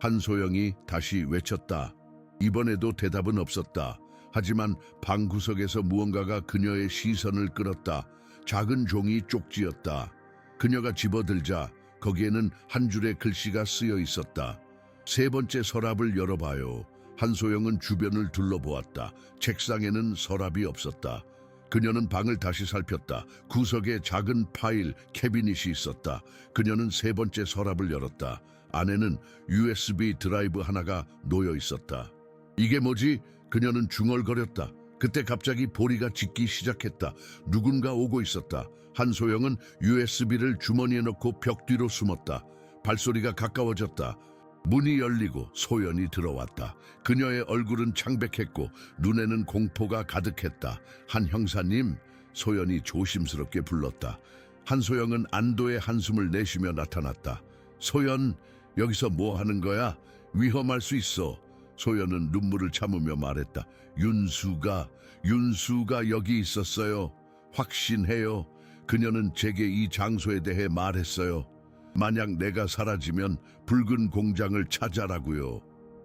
한소영이 다시 외쳤다. 이번에도 대답은 없었다. 하지만 방구석에서 무언가가 그녀의 시선을 끌었다. 작은 종이 쪽지였다. 그녀가 집어들자 거기에는 한 줄의 글씨가 쓰여 있었다. 세 번째 서랍을 열어봐요. 한소영은 주변을 둘러보았다. 책상에는 서랍이 없었다. 그녀는 방을 다시 살폈다. 구석에 작은 파일, 캐비닛이 있었다. 그녀는 세 번째 서랍을 열었다. 안에는 USB 드라이브 하나가 놓여 있었다. 이게 뭐지? 그녀는 중얼거렸다. 그때 갑자기 보리가 짖기 시작했다. 누군가 오고 있었다. 한소영은 USB를 주머니에 넣고 벽 뒤로 숨었다. 발소리가 가까워졌다. 문이 열리고 소연이 들어왔다. 그녀의 얼굴은 창백했고 눈에는 공포가 가득했다. 한 형사님, 소연이 조심스럽게 불렀다. 한소영은 안도의 한숨을 내쉬며 나타났다. 소연, 여기서 뭐 하는 거야? 위험할 수 있어. 소연은 눈물을 참으며 말했다. 윤수가 여기 있었어요. 확신해요. 그녀는 제게 이 장소에 대해 말했어요. 만약 내가 사라지면 붉은 공장을 찾아라고요.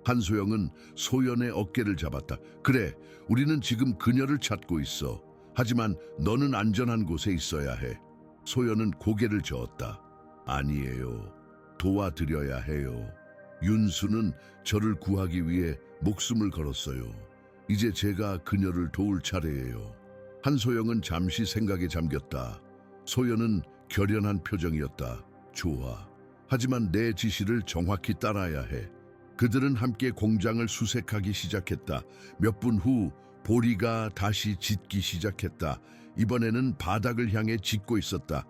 한소영은 소연의 어깨를 잡았다. 그래, 우리는 지금 그녀를 찾고 있어. 하지만 너는 안전한 곳에 있어야 해. 소연은 고개를 저었다. 아니에요. 도와드려야 해요. 윤수는 저를 구하기 위해 목숨을 걸었어요. 이제 제가 그녀를 도울 차례예요. 한소영은 잠시 생각에 잠겼다. 소연은 결연한 표정이었다. 좋아. 하지만 내 지시를 정확히 따라야 해. 그들은 함께 공장을 수색하기 시작했다. 몇 분 후 보리가 다시 짖기 시작했다. 이번에는 바닥을 향해 짖고 있었다.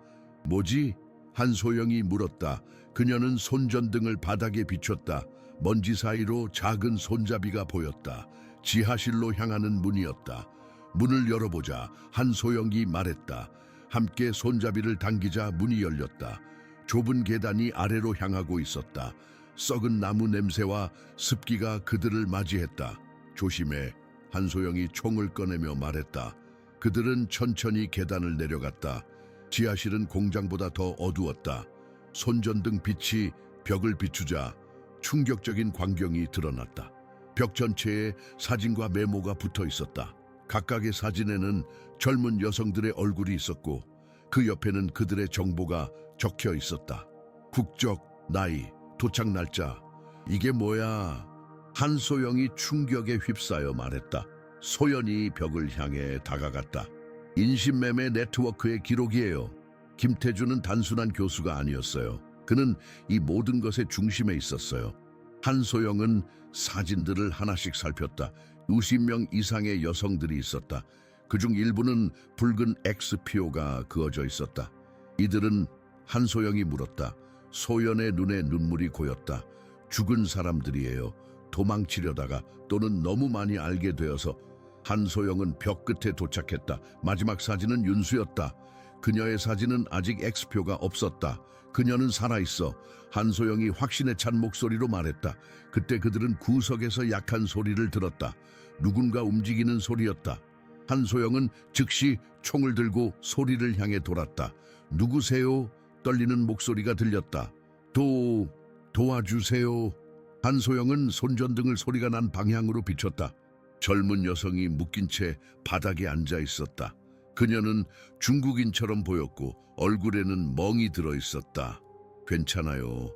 뭐지? 한소영이 물었다. 그녀는 손전등을 바닥에 비췄다. 먼지 사이로 작은 손잡이가 보였다. 지하실로 향하는 문이었다. 문을 열어보자 한소영이 말했다. 함께 손잡이를 당기자 문이 열렸다. 좁은 계단이 아래로 향하고 있었다. 썩은 나무 냄새와 습기가 그들을 맞이했다. 조심해. 한소영이 총을 꺼내며 말했다. 그들은 천천히 계단을 내려갔다. 지하실은 공장보다 더 어두웠다. 손전등 빛이 벽을 비추자 충격적인 광경이 드러났다. 벽 전체에 사진과 메모가 붙어 있었다. 각각의 사진에는 젊은 여성들의 얼굴이 있었고 그 옆에는 그들의 정보가 적혀 있었다. 국적, 나이, 도착 날짜. 이게 뭐야? 한소영이 충격에 휩싸여 말했다. 소연이 벽을 향해 다가갔다. 인신매매 네트워크의 기록이에요. 김태주는 단순한 교수가 아니었어요. 그는 이 모든 것의 중심에 있었어요. 한소영은 사진들을 하나씩 살폈다. 50명 이상의 여성들이 있었다. 그중 일부는 붉은 X표가 그어져 있었다. 이들은 한소영이 물었다. 소연의 눈에 눈물이 고였다. 죽은 사람들이에요. 도망치려다가 또는 너무 많이 알게 되어서. 한소영은 벽 끝에 도착했다. 마지막 사진은 윤수였다. 그녀의 사진은 아직 X표가 없었다. 그녀는 살아있어. 한소영이 확신에 찬 목소리로 말했다. 그때 그들은 구석에서 약한 소리를 들었다. 누군가 움직이는 소리였다. 한소영은 즉시 총을 들고 소리를 향해 돌았다. 누구세요? 떨리는 목소리가 들렸다. 도와주세요. 한소영은 손전등을 소리가 난 방향으로 비췄다. 젊은 여성이 묶인 채 바닥에 앉아 있었다. 그녀는 중국인처럼 보였고 얼굴에는 멍이 들어 있었다. 괜찮아요.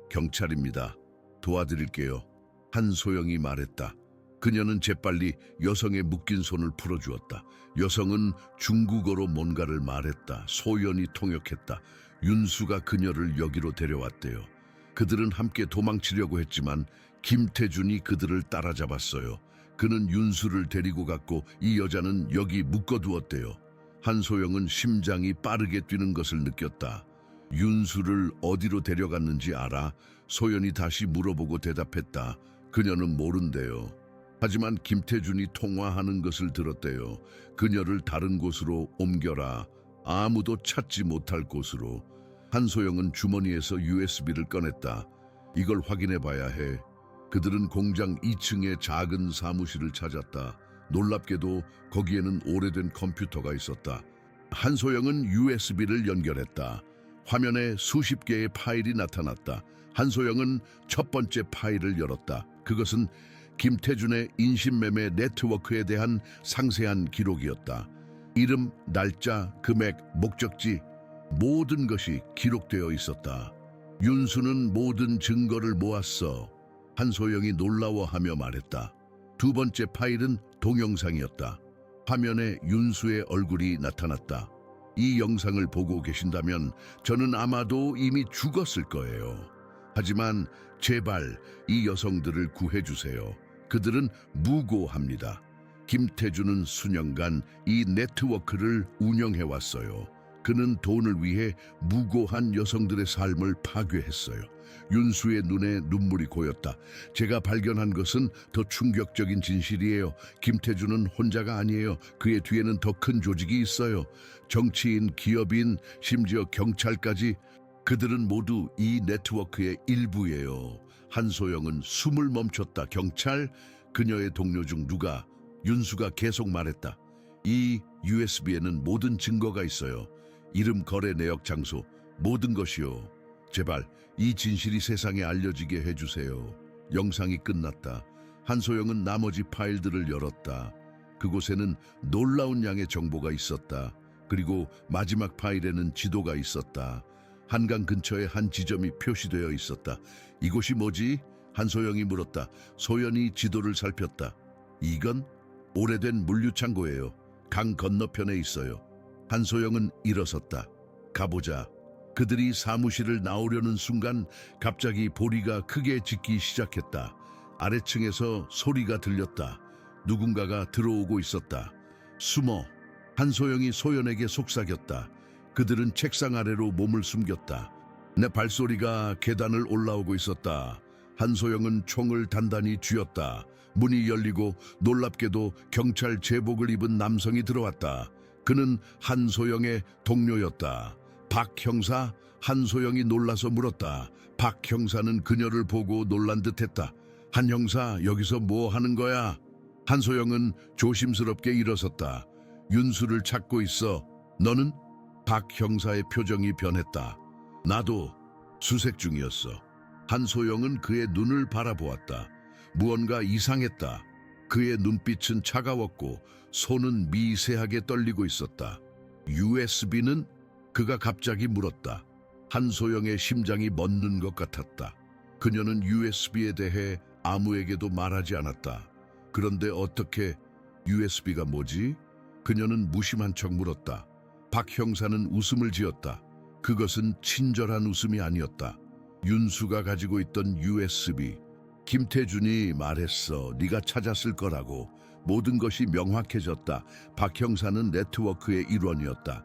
경찰입니다. 도와드릴게요. 한소영이 말했다. 그녀는 재빨리 여성의 묶인 손을 풀어주었다. 여성은 중국어로 뭔가를 말했다. 소연이 통역했다. 윤수가 그녀를 여기로 데려왔대요. 그들은 함께 도망치려고 했지만 김태준이 그들을 따라잡았어요. 그는 윤수를 데리고 갔고 이 여자는 여기 묶어두었대요. 한소영은 심장이 빠르게 뛰는 것을 느꼈다. 윤수를 어디로 데려갔는지 알아? 소연이 다시 물어보고 대답했다. 그녀는 모른대요. 하지만 김태준이 통화하는 것을 들었대요. 그녀를 다른 곳으로 옮겨라. 아무도 찾지 못할 곳으로. 한소영은 주머니에서 USB를 꺼냈다. 이걸 확인해 봐야 해. 그들은 공장 2층의 작은 사무실을 찾았다. 놀랍게도 거기에는 오래된 컴퓨터가 있었다. 한소영은 USB를 연결했다. 화면에 수십 개의 파일이 나타났다. 한소영은 첫 번째 파일을 열었다. 그것은 김태준의 인신매매 네트워크에 대한 상세한 기록이었다. 이름, 날짜, 금액, 목적지, 모든 것이 기록되어 있었다. 윤수는 모든 증거를 모았어. 한소영이 놀라워하며 말했다. 두 번째 파일은 동영상이었다. 화면에 윤수의 얼굴이 나타났다. 이 영상을 보고 계신다면 저는 아마도 이미 죽었을 거예요. 하지만 제발 이 여성들을 구해주세요. 그들은 무고합니다. 김태준은 수년간 이 네트워크를 운영해왔어요. 그는 돈을 위해 무고한 여성들의 삶을 파괴했어요. 윤수의 눈에 눈물이 고였다. 제가 발견한 것은 더 충격적인 진실이에요. 김태준은 혼자가 아니에요. 그의 뒤에는 더 큰 조직이 있어요. 정치인, 기업인, 심지어 경찰까지. 그들은 모두 이 네트워크의 일부예요. 한소영은 숨을 멈췄다. 경찰? 그녀의 동료 중 누가? 윤수가 계속 말했다. 이 USB에는 모든 증거가 있어요. 이름, 거래 내역, 장소, 모든 것이요. 제발 이 진실이 세상에 알려지게 해주세요. 영상이 끝났다. 한소영은 나머지 파일들을 열었다. 그곳에는 놀라운 양의 정보가 있었다. 그리고 마지막 파일에는 지도가 있었다. 한강 근처에 한 지점이 표시되어 있었다. 이곳이 뭐지? 한소영이 물었다. 소연이 지도를 살폈다. 이건 오래된 물류창고예요. 강 건너편에 있어요. 한소영은 일어섰다. 가보자. 그들이 사무실을 나오려는 순간 갑자기 보리가 크게 짖기 시작했다. 아래층에서 소리가 들렸다. 누군가가 들어오고 있었다. 숨어. 한소영이 소연에게 속삭였다. 그들은 책상 아래로 몸을 숨겼다. 내 발소리가 계단을 올라오고 있었다. 한소영은 총을 단단히 쥐었다. 문이 열리고 놀랍게도 경찰 제복을 입은 남성이 들어왔다. 그는 한소영의 동료였다. 박 형사? 한소영이 놀라서 물었다. 박 형사는 그녀를 보고 놀란 듯했다. 한 형사, 여기서 뭐 하는 거야? 한소영은 조심스럽게 일어섰다. 윤수를 찾고 있어. 너는? 박 형사의 표정이 변했다. 나도 수색 중이었어. 한소영은 그의 눈을 바라보았다. 무언가 이상했다. 그의 눈빛은 차가웠고 손은 미세하게 떨리고 있었다. USB는? 그가 갑자기 물었다. 한소영의 심장이 멎는 것 같았다. 그녀는 USB에 대해 아무에게도 말하지 않았다. 그런데 어떻게 USB가 뭐지? 그녀는 무심한 척 물었다. 박 형사는 웃음을 지었다. 그것은 친절한 웃음이 아니었다. 윤수가 가지고 있던 USB. 김태준이 말했어. 네가 찾았을 거라고. 모든 것이 명확해졌다. 박 형사는 네트워크의 일원이었다.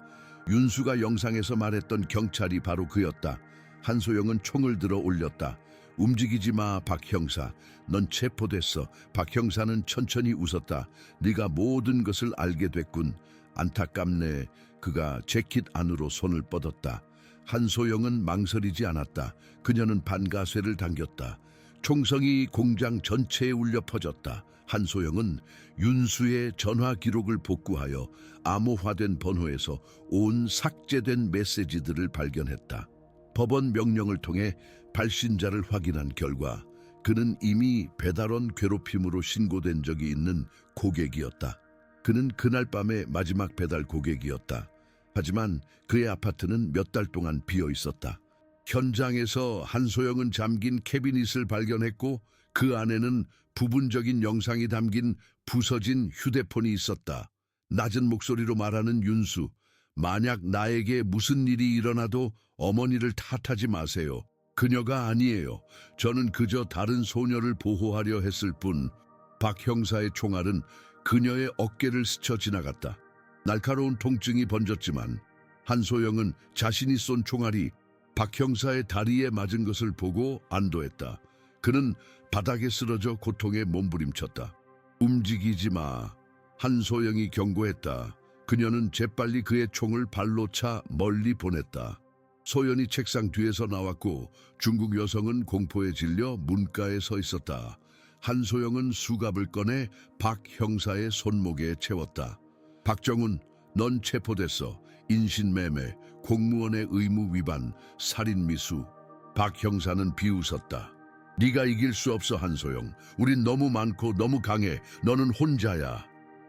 윤수가 영상에서 말했던 경찰이 바로 그였다. 한소영은 총을 들어 올렸다. 움직이지 마, 박 형사. 넌 체포됐어. 박 형사는 천천히 웃었다. 네가 모든 것을 알게 됐군. 안타깝네. 그가 재킷 안으로 손을 뻗었다. 한소영은 망설이지 않았다. 그녀는 반가쇠를 당겼다. 총성이 공장 전체에 울려 퍼졌다. 한소영은 윤수의 전화 기록을 복구하여 암호화된 번호에서 온 삭제된 메시지들을 발견했다. 법원 명령을 통해 발신자를 확인한 결과 그는 이미 배달원 괴롭힘으로 신고된 적이 있는 고객이었다. 그는 그날 밤의 마지막 배달 고객이었다. 하지만 그의 아파트는 몇 달 동안 비어 있었다. 현장에서 한소영은 잠긴 캐비닛을 발견했고 그 안에는 부분적인 영상이 담긴 부서진 휴대폰이 있었다. 낮은 목소리로 말하는 윤수. 만약 나에게 무슨 일이 일어나도 어머니를 탓하지 마세요. 그녀가 아니에요. 저는 그저 다른 소녀를 보호하려 했을 뿐. 박 형사의 총알은 그녀의 어깨를 스쳐 지나갔다. 날카로운 통증이 번졌지만 한소영은 자신이 쏜 총알이 박 형사의 다리에 맞은 것을 보고 안도했다. 그는 바닥에 쓰러져 고통에 몸부림쳤다. 움직이지 마. 한소영이 경고했다. 그녀는 재빨리 그의 총을 발로 차 멀리 보냈다. 소연이 책상 뒤에서 나왔고 중국 여성은 공포에 질려 문가에 서 있었다. 한소영은 수갑을 꺼내 박 형사의 손목에 채웠다. 박정훈, 넌 체포됐어. 인신매매, 공무원의 의무 위반, 살인미수. 박 형사는 비웃었다. 네가 이길 수 없어, 한소영. 우린 너무 많고 너무 강해. 너는 혼자야.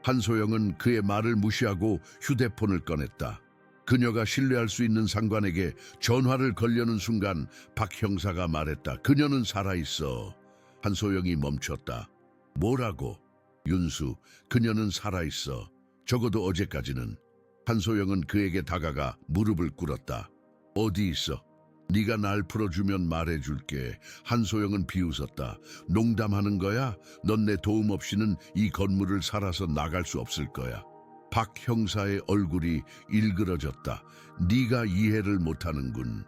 한소영은 그의 말을 무시하고 휴대폰을 꺼냈다. 그녀가 신뢰할 수 있는 상관에게 전화를 걸려는 순간 박 형사가 말했다. 그녀는 살아있어. 한소영이 멈췄다. 뭐라고? 윤수, 그녀는 살아있어. 적어도 어제까지는. 한소영은 그에게 다가가 무릎을 꿇었다. 어디 있어? 네가 날 풀어주면 말해줄게. 한소영은 비웃었다. 농담하는 거야? 넌 내 도움 없이는 이 건물을 살아서 나갈 수 없을 거야. 박 형사의 얼굴이 일그러졌다. 네가 이해를 못하는군.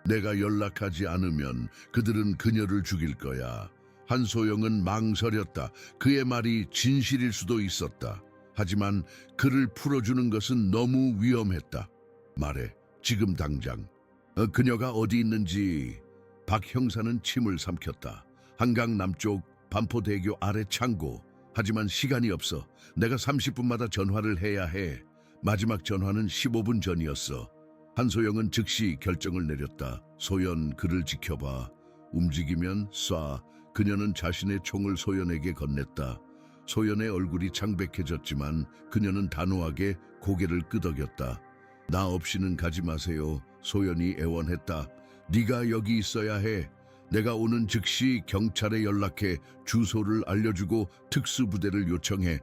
내가 연락하지 않으면 그들은 그녀를 죽일 거야. 한소영은 망설였다. 그의 말이 진실일 수도 있었다. 하지만 그를 풀어주는 것은 너무 위험했다. 말해, 지금 당장. 그녀가 어디 있는지. 박 형사는 침을 삼켰다. 한강 남쪽 반포대교 아래 창고. 하지만 시간이 없어. 내가 30분마다 전화를 해야 해. 마지막 전화는 15분 전이었어. 한소영은 즉시 결정을 내렸다. 소연, 그를 지켜봐. 움직이면 쏴. 그녀는 자신의 총을 소연에게 건넸다. 소연의 얼굴이 창백해졌지만 그녀는 단호하게 고개를 끄덕였다. 나 없이는 가지 마세요. 소연이 애원했다. 네가 여기 있어야 해. 내가 오는 즉시 경찰에 연락해 주소를 알려주고 특수부대를 요청해.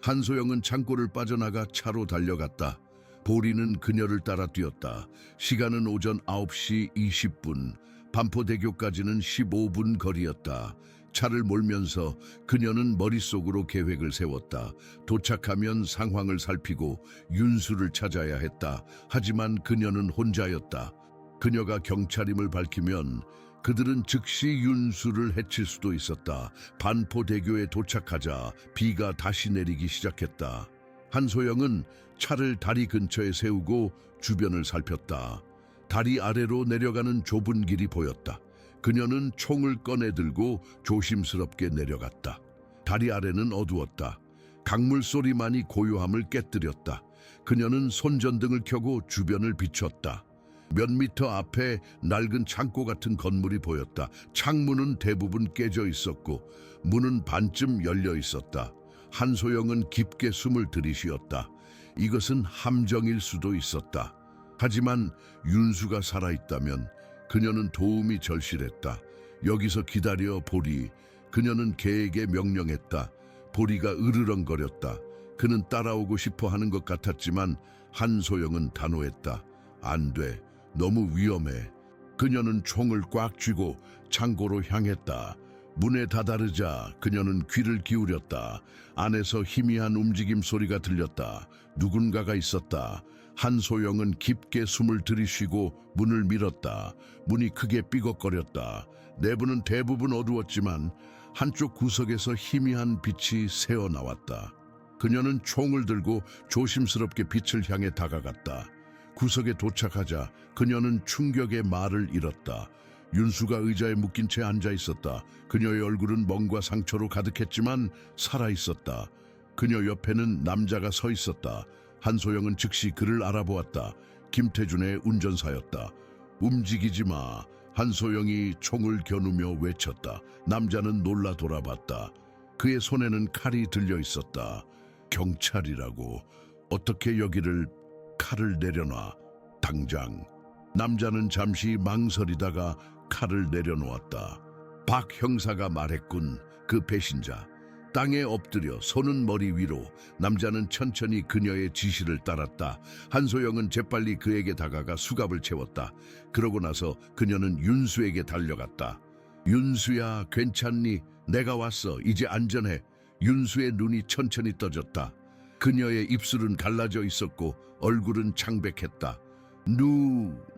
한소영은 창고를 빠져나가 차로 달려갔다. 보리는 그녀를 따라 뛰었다. 시간은 오전 9시 20분. 반포대교까지는 15분 거리였다. 차를 몰면서 그녀는 머릿속으로 계획을 세웠다. 도착하면 상황을 살피고 윤수를 찾아야 했다. 하지만 그녀는 혼자였다. 그녀가 경찰임을 밝히면 그들은 즉시 윤수를 해칠 수도 있었다. 반포대교에 도착하자 비가 다시 내리기 시작했다. 한소영은 차를 다리 근처에 세우고 주변을 살폈다. 다리 아래로 내려가는 좁은 길이 보였다. 그녀는 총을 꺼내들고 조심스럽게 내려갔다. 다리 아래는 어두웠다. 강물 소리만이 고요함을 깨뜨렸다. 그녀는 손전등을 켜고 주변을 비췄다. 몇 미터 앞에 낡은 창고 같은 건물이 보였다. 창문은 대부분 깨져 있었고 문은 반쯤 열려 있었다. 한소영은 깊게 숨을 들이쉬었다. 이것은 함정일 수도 있었다. 하지만 윤수가 살아있다면 그녀는 도움이 절실했다. 여기서 기다려, 보리. 그녀는 개에게 명령했다. 보리가 으르렁거렸다. 그는 따라오고 싶어 하는 것 같았지만 한소영은 단호했다. 안 돼. 너무 위험해. 그녀는 총을 꽉 쥐고 창고로 향했다. 문에 다다르자 그녀는 귀를 기울였다. 안에서 희미한 움직임 소리가 들렸다. 누군가가 있었다. 한소영은 깊게 숨을 들이쉬고 문을 밀었다. 문이 크게 삐걱거렸다. 내부는 대부분 어두웠지만 한쪽 구석에서 희미한 빛이 새어나왔다. 그녀는 총을 들고 조심스럽게 빛을 향해 다가갔다. 구석에 도착하자 그녀는 충격의 말을 잃었다. 윤수가 의자에 묶인 채 앉아 있었다. 그녀의 얼굴은 멍과 상처로 가득했지만 살아있었다. 그녀 옆에는 남자가 서 있었다. 한소영은 즉시 그를 알아보았다. 김태준의 운전사였다. 움직이지 마. 한소영이 총을 겨누며 외쳤다. 남자는 놀라 돌아봤다. 그의 손에는 칼이 들려 있었다. 경찰이라고. 어떻게 여기를. 칼을 내려놔. 당장. 남자는 잠시 망설이다가 칼을 내려놓았다. 박 형사가 말했군. 그 배신자. 땅에 엎드려 손은 머리 위로, 남자는 천천히 그녀의 지시를 따랐다. 한소영은 재빨리 그에게 다가가 수갑을 채웠다. 그러고 나서 그녀는 윤수에게 달려갔다. 윤수야, 괜찮니? 내가 왔어. 이제 안전해. 윤수의 눈이 천천히 떠졌다. 그녀의 입술은 갈라져 있었고 얼굴은 창백했다.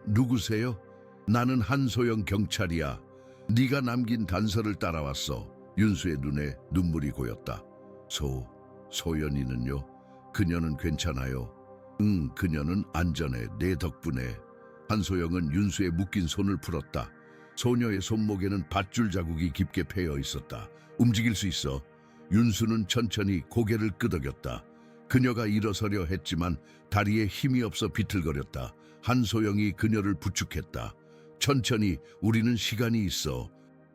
누구세요? 나는 한소영 경찰이야. 네가 남긴 단서를 따라왔어. 윤수의 눈에 눈물이 고였다. 소연이는요? 그녀는 괜찮아요. 응, 그녀는 안전해. 내 덕분에. 한소영은 윤수의 묶인 손을 풀었다. 소녀의 손목에는 밧줄 자국이 깊게 패여 있었다. 움직일 수 있어. 윤수는 천천히 고개를 끄덕였다. 그녀가 일어서려 했지만 다리에 힘이 없어 비틀거렸다. 한소영이 그녀를 부축했다. 천천히, 우리는 시간이 있어.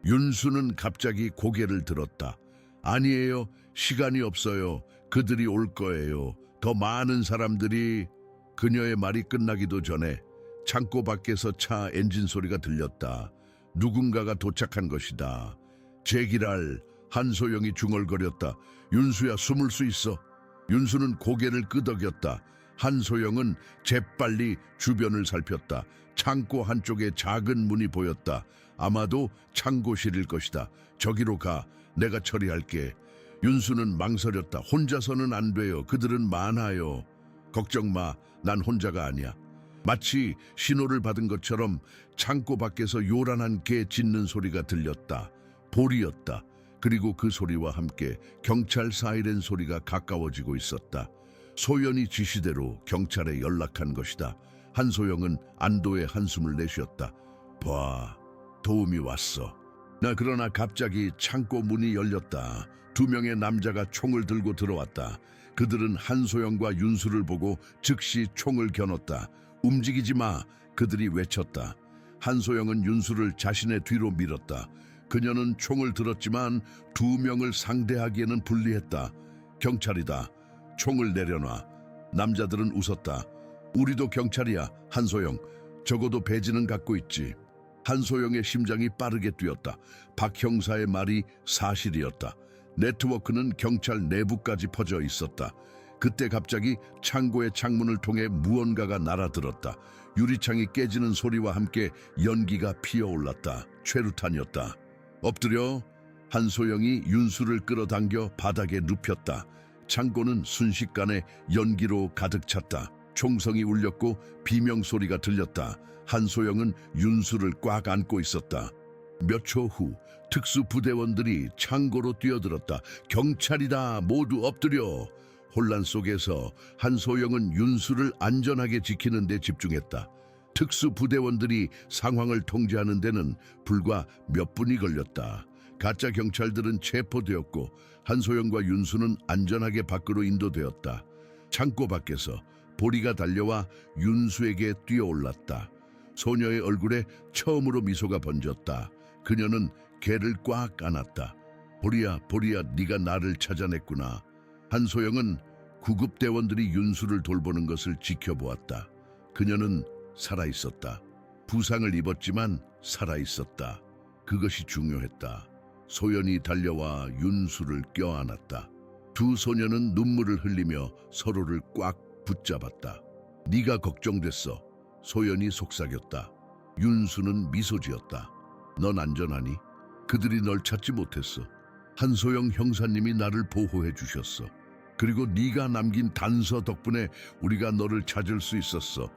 윤수는 갑자기 고개를 들었다. 아니에요. 시간이 없어요. 그들이 올 거예요. 더 많은 사람들이. 그녀의 말이 끝나기도 전에 창고 밖에서 차 엔진 소리가 들렸다. 누군가가 도착한 것이다. 제기랄. 한소영이 중얼거렸다. 윤수야, 숨을 수 있어. 윤수는 고개를 끄덕였다. 한소영은 재빨리 주변을 살폈다. 창고 한쪽에 작은 문이 보였다. 아마도 창고실일 것이다. 저기로 가. 내가 처리할게. 윤수는 망설였다. 혼자서는 안 돼요. 그들은 많아요. 걱정 마. 난 혼자가 아니야. 마치 신호를 받은 것처럼 창고 밖에서 요란한 개 짖는 소리가 들렸다. 볼이었다. 그리고 그 소리와 함께 경찰 사이렌 소리가 가까워지고 있었다. 소연이 지시대로 경찰에 연락한 것이다. 한소영은 안도의 한숨을 내쉬었다. 봐, 도움이 왔어. 그러나 갑자기 창고 문이 열렸다. 두 명의 남자가 총을 들고 들어왔다. 그들은 한소영과 윤수를 보고 즉시 총을 겨눴다. 움직이지 마. 그들이 외쳤다. 한소영은 윤수를 자신의 뒤로 밀었다. 그녀는 총을 들었지만 두 명을 상대하기에는 불리했다. 경찰이다. 총을 내려놔. 남자들은 웃었다. 우리도 경찰이야. 한소영. 적어도 배지는 갖고 있지. 한소영의 심장이 빠르게 뛰었다. 박 형사의 말이 사실이었다. 네트워크는 경찰 내부까지 퍼져 있었다. 그때 갑자기 창고의 창문을 통해 무언가가 날아들었다. 유리창이 깨지는 소리와 함께 연기가 피어올랐다. 최루탄이었다. 엎드려. 한소영이 윤수를 끌어당겨 바닥에 눕혔다. 창고는 순식간에 연기로 가득 찼다. 총성이 울렸고 비명소리가 들렸다. 한소영은 윤수를 꽉 안고 있었다. 몇 초 후 특수부대원들이 창고로 뛰어들었다. 경찰이다. 모두 엎드려. 혼란 속에서 한소영은 윤수를 안전하게 지키는 데 집중했다. 특수부대원들이 상황을 통제하는 데는 불과 몇 분이 걸렸다. 가짜 경찰들은 체포되었고 한소영과 윤수는 안전하게 밖으로 인도되었다. 창고 밖에서 보리가 달려와 윤수에게 뛰어올랐다. 소녀의 얼굴에 처음으로 미소가 번졌다. 그녀는 개를 꽉 안았다. 보리야, 네가 나를 찾아냈구나. 한소영은 구급대원들이 윤수를 돌보는 것을 지켜보았다. 그녀는 살아있었다. 부상을 입었지만 살아있었다. 그것이 중요했다. 소연이 달려와 윤수를 껴안았다. 두 소녀는 눈물을 흘리며 서로를 꽉 붙잡았다. 네가 걱정됐어. 소연이 속삭였다. 윤수는 미소 지었다. 넌 안전하니? 그들이 널 찾지 못했어. 한소영 형사님이 나를 보호해 주셨어. 그리고 네가 남긴 단서 덕분에 우리가 너를 찾을 수 있었어.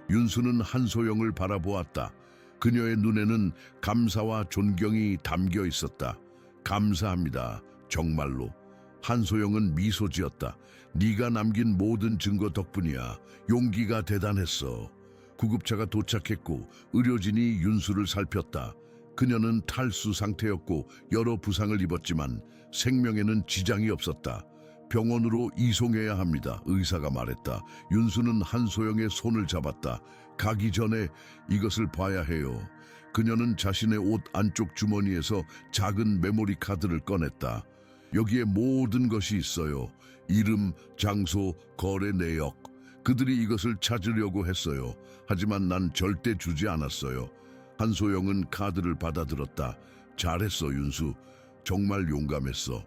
윤수는 한소영을 바라보았다. 그녀의 눈에는 감사와 존경이 담겨 있었다. 감사합니다. 정말로. 한소영은 미소 지었다. 네가 남긴 모든 증거 덕분이야. 용기가 대단했어. 구급차가 도착했고 의료진이 윤수를 살폈다. 그녀는 탈수 상태였고 여러 부상을 입었지만 생명에는 지장이 없었다. 병원으로 이송해야 합니다. 의사가 말했다. 윤수는 한소영의 손을 잡았다. 가기 전에 이것을 봐야 해요. 그녀는 자신의 옷 안쪽 주머니에서 작은 메모리 카드를 꺼냈다. 여기에 모든 것이 있어요. 이름, 장소, 거래 내역. 그들이 이것을 찾으려고 했어요. 하지만 난 절대 주지 않았어요. 한소영은 카드를 받아들었다. 잘했어, 윤수. 정말 용감했어.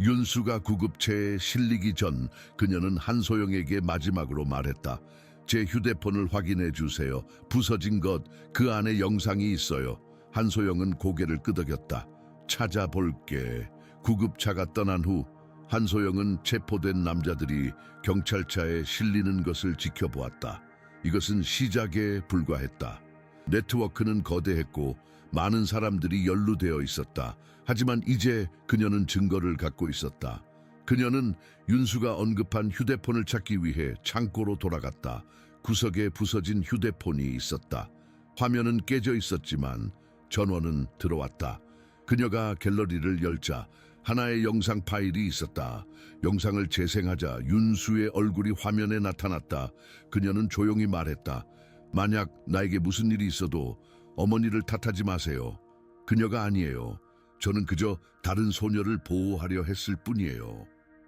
윤수가 구급체에 실리기 전 그녀는 한소영에게 마지막으로 말했다. 제 휴대폰을 확인해 주세요. 부서진 것, 그 안에 영상이 있어요. 한소영은 고개를 끄덕였다. 찾아볼게. 구급차가 떠난 후 한소영은 체포된 남자들이 경찰차에 실리는 것을 지켜보았다. 이것은 시작에 불과했다. 네트워크는 거대했고 많은 사람들이 연루되어 있었다. 하지만 이제 그녀는 증거를 갖고 있었다. 그녀는 윤수가 언급한 휴대폰을 찾기 위해 창고로 돌아갔다. 구석에 부서진 휴대폰이 있었다. 화면은 깨져 있었지만 전원은 들어왔다. 그녀가 갤러리를 열자 하나의 영상 파일이 있었다. 영상을 재생하자 윤수의 얼굴이 화면에 나타났다. 그녀는 조용히 말했다. 만약 나에게 무슨 일이 있어도 어머니를 탓하지 마세요. 그녀가 아니에요. 저는 그저 다른 소녀를 보호하려 했을 뿐이에요.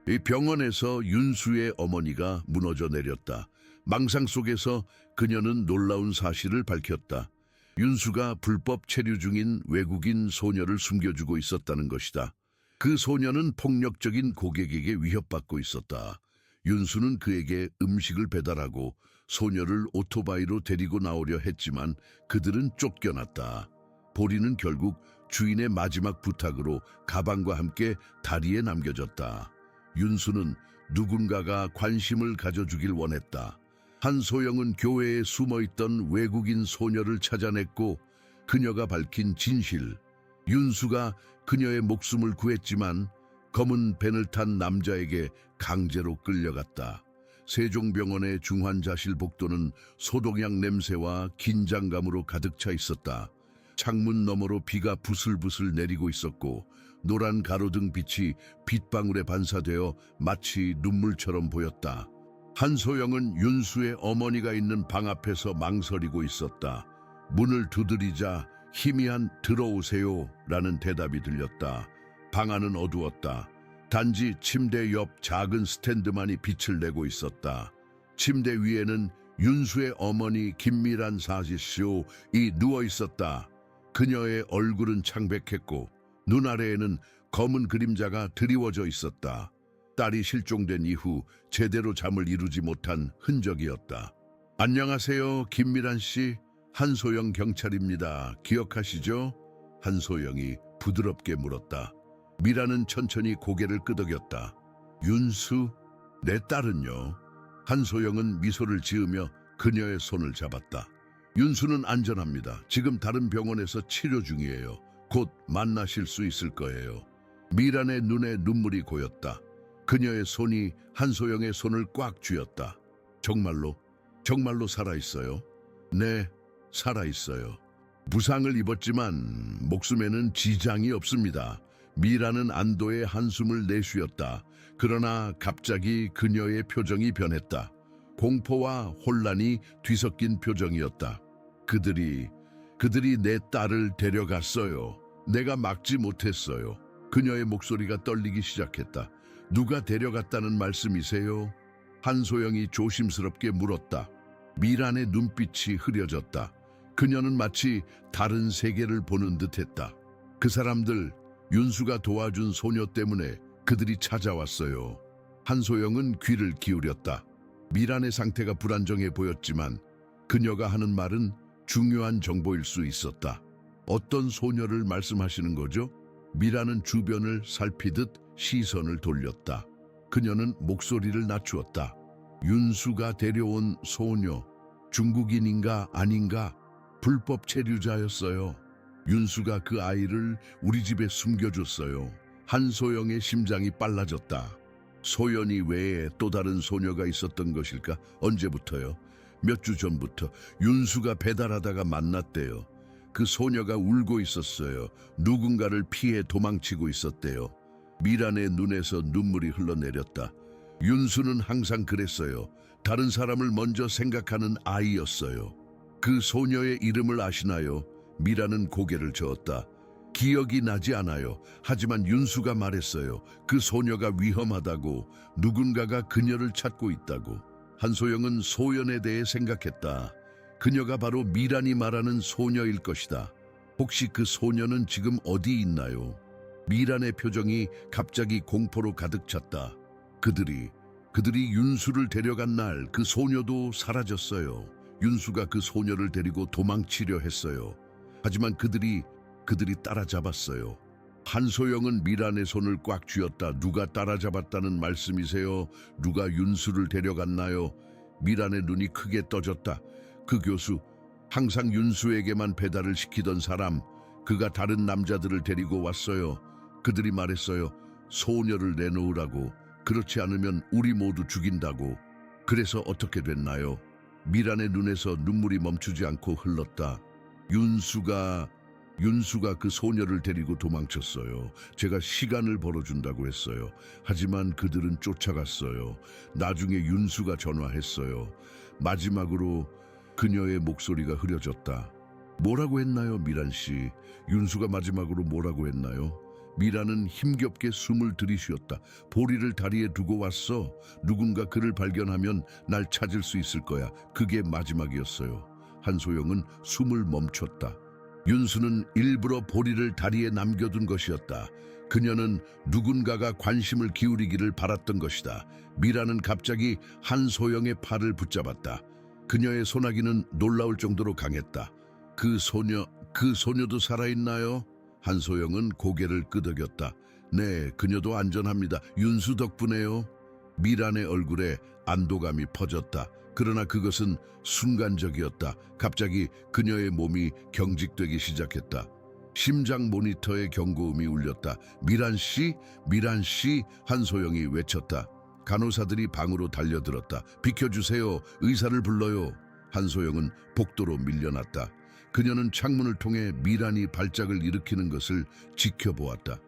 이 병원에서 윤수의 어머니가 무너져 내렸다. 망상 속에서 그녀는 놀라운 사실을 밝혔다. 윤수가 불법 체류 중인 외국인 소녀를 숨겨주고 있었다는 것이다. 그 소녀는 폭력적인 고객에게 위협받고 있었다. 윤수는 그에게 음식을 배달하고 소녀를 오토바이로 데리고 나오려 했지만 그들은 쫓겨났다. 보리는 결국 주인의 마지막 부탁으로 가방과 함께 다리에 남겨졌다. 윤수는 누군가가 관심을 가져주길 원했다. 한소영은 교회에 숨어있던 외국인 소녀를 찾아냈고 그녀가 밝힌 진실. 윤수가 그녀의 목숨을 구했지만 검은 벤을 탄 남자에게 강제로 끌려갔다. 세종병원의 중환자실 복도는 소독약 냄새와 긴장감으로 가득 차 있었다. 창문 너머로 비가 부슬부슬 내리고 있었고 노란 가로등 빛이 빗방울에 반사되어 마치 눈물처럼 보였다. 한소영은 윤수의 어머니가 있는 방 앞에서 망설이고 있었다. 문을 두드리자 희미한 들어오세요 라는 대답이 들렸다. 방 안은 어두웠다. 단지 침대 옆 작은 스탠드만이 빛을 내고 있었다. 침대 위에는 윤수의 어머니 김미란 사시쇼이 누워 있었다. 그녀의 얼굴은 창백했고 눈 아래에는 검은 그림자가 드리워져 있었다. 딸이 실종된 이후 제대로 잠을 이루지 못한 흔적이었다. 안녕하세요, 김미란 씨. 한소영 경찰입니다. 기억하시죠? 한소영이 부드럽게 물었다. 미라는 천천히 고개를 끄덕였다. 윤수, 내 딸은요? 한소영은 미소를 지으며 그녀의 손을 잡았다. 윤수는 안전합니다. 지금 다른 병원에서 치료 중이에요. 곧 만나실 수 있을 거예요. 미란의 눈에 눈물이 고였다. 그녀의 손이 한소영의 손을 꽉 쥐었다. 정말로 살아있어요? 네, 살아있어요. 부상을 입었지만 목숨에는 지장이 없습니다. 미라는 안도의 한숨을 내쉬었다. 그러나 갑자기 그녀의 표정이 변했다. 공포와 혼란이 뒤섞인 표정이었다. 그들이 내 딸을 데려갔어요. 내가 막지 못했어요. 그녀의 목소리가 떨리기 시작했다. 누가 데려갔다는 말씀이세요? 한소영이 조심스럽게 물었다. 미란의 눈빛이 흐려졌다. 그녀는 마치 다른 세계를 보는 듯했다. 그 사람들, 윤수가 도와준 소녀 때문에 그들이 찾아왔어요. 한소영은 귀를 기울였다. 미란의 상태가 불안정해 보였지만 그녀가 하는 말은 중요한 정보일 수 있었다. 어떤 소녀를 말씀하시는 거죠? 미란은 주변을 살피듯 시선을 돌렸다. 그녀는 목소리를 낮추었다. 윤수가 데려온 소녀, 중국인인가 아닌가? 불법 체류자였어요. 윤수가 그 아이를 우리 집에 숨겨줬어요. 한소영의 심장이 빨라졌다. 소연이 외에 또 다른 소녀가 있었던 것일까? 언제부터요? 몇 주 전부터 윤수가 배달하다가 만났대요. 그 소녀가 울고 있었어요. 누군가를 피해 도망치고 있었대요. 미란의 눈에서 눈물이 흘러내렸다. 윤수는 항상 그랬어요. 다른 사람을 먼저 생각하는 아이였어요. 그 소녀의 이름을 아시나요? 미란은 고개를 저었다. 기억이 나지 않아요. 하지만 윤수가 말했어요. 그 소녀가 위험하다고, 누군가가 그녀를 찾고 있다고. 한소영은 소연에 대해 생각했다. 그녀가 바로 미란이 말하는 소녀일 것이다. 혹시 그 소녀는 지금 어디 있나요? 미란의 표정이 갑자기 공포로 가득 찼다. 그들이 윤수를 데려간 날 그 소녀도 사라졌어요. 윤수가 그 소녀를 데리고 도망치려 했어요. 하지만 그들이 따라잡았어요. 한소영은 미란의 손을 꽉 쥐었다. 누가 따라잡았다는 말씀이세요? 누가 윤수를 데려갔나요? 미란의 눈이 크게 떠졌다. 그 교수, 항상 윤수에게만 배달을 시키던 사람, 그가 다른 남자들을 데리고 왔어요. 그들이 말했어요. 소녀를 내놓으라고. 그렇지 않으면 우리 모두 죽인다고. 그래서 어떻게 됐나요? 미란의 눈에서 눈물이 멈추지 않고 흘렀다. 윤수가 그 소녀를 데리고 도망쳤어요. 제가 시간을 벌어준다고 했어요. 하지만 그들은 쫓아갔어요. 나중에 윤수가 전화했어요. 마지막으로 그녀의 목소리가 흐려졌다. 뭐라고 했나요, 미란 씨? 윤수가 마지막으로 뭐라고 했나요? 미란은 힘겹게 숨을 들이쉬었다. 보리를 다리에 두고 왔어. 누군가 그를 발견하면 날 찾을 수 있을 거야. 그게 마지막이었어요. 한소영은 숨을 멈췄다. 윤수는 일부러 보리를 다리에 남겨둔 것이었다. 그녀는 누군가가 관심을 기울이기를 바랐던 것이다. 미란은 갑자기 한소영의 팔을 붙잡았다. 그녀의 소나기는 놀라울 정도로 강했다. 그 소녀도 살아있나요? 한소영은 고개를 끄덕였다. 네, 그녀도 안전합니다. 윤수 덕분에요. 미란의 얼굴에 안도감이 퍼졌다. 그러나 그것은 순간적이었다. 갑자기 그녀의 몸이 경직되기 시작했다. 심장 모니터의 경고음이 울렸다. 미란 씨, 한소영이 외쳤다. 간호사들이 방으로 달려들었다. 비켜주세요. 의사를 불러요. 한소영은 복도로 밀려났다. 그녀는 창문을 통해 미란이 발작을 일으키는 것을 지켜보았다.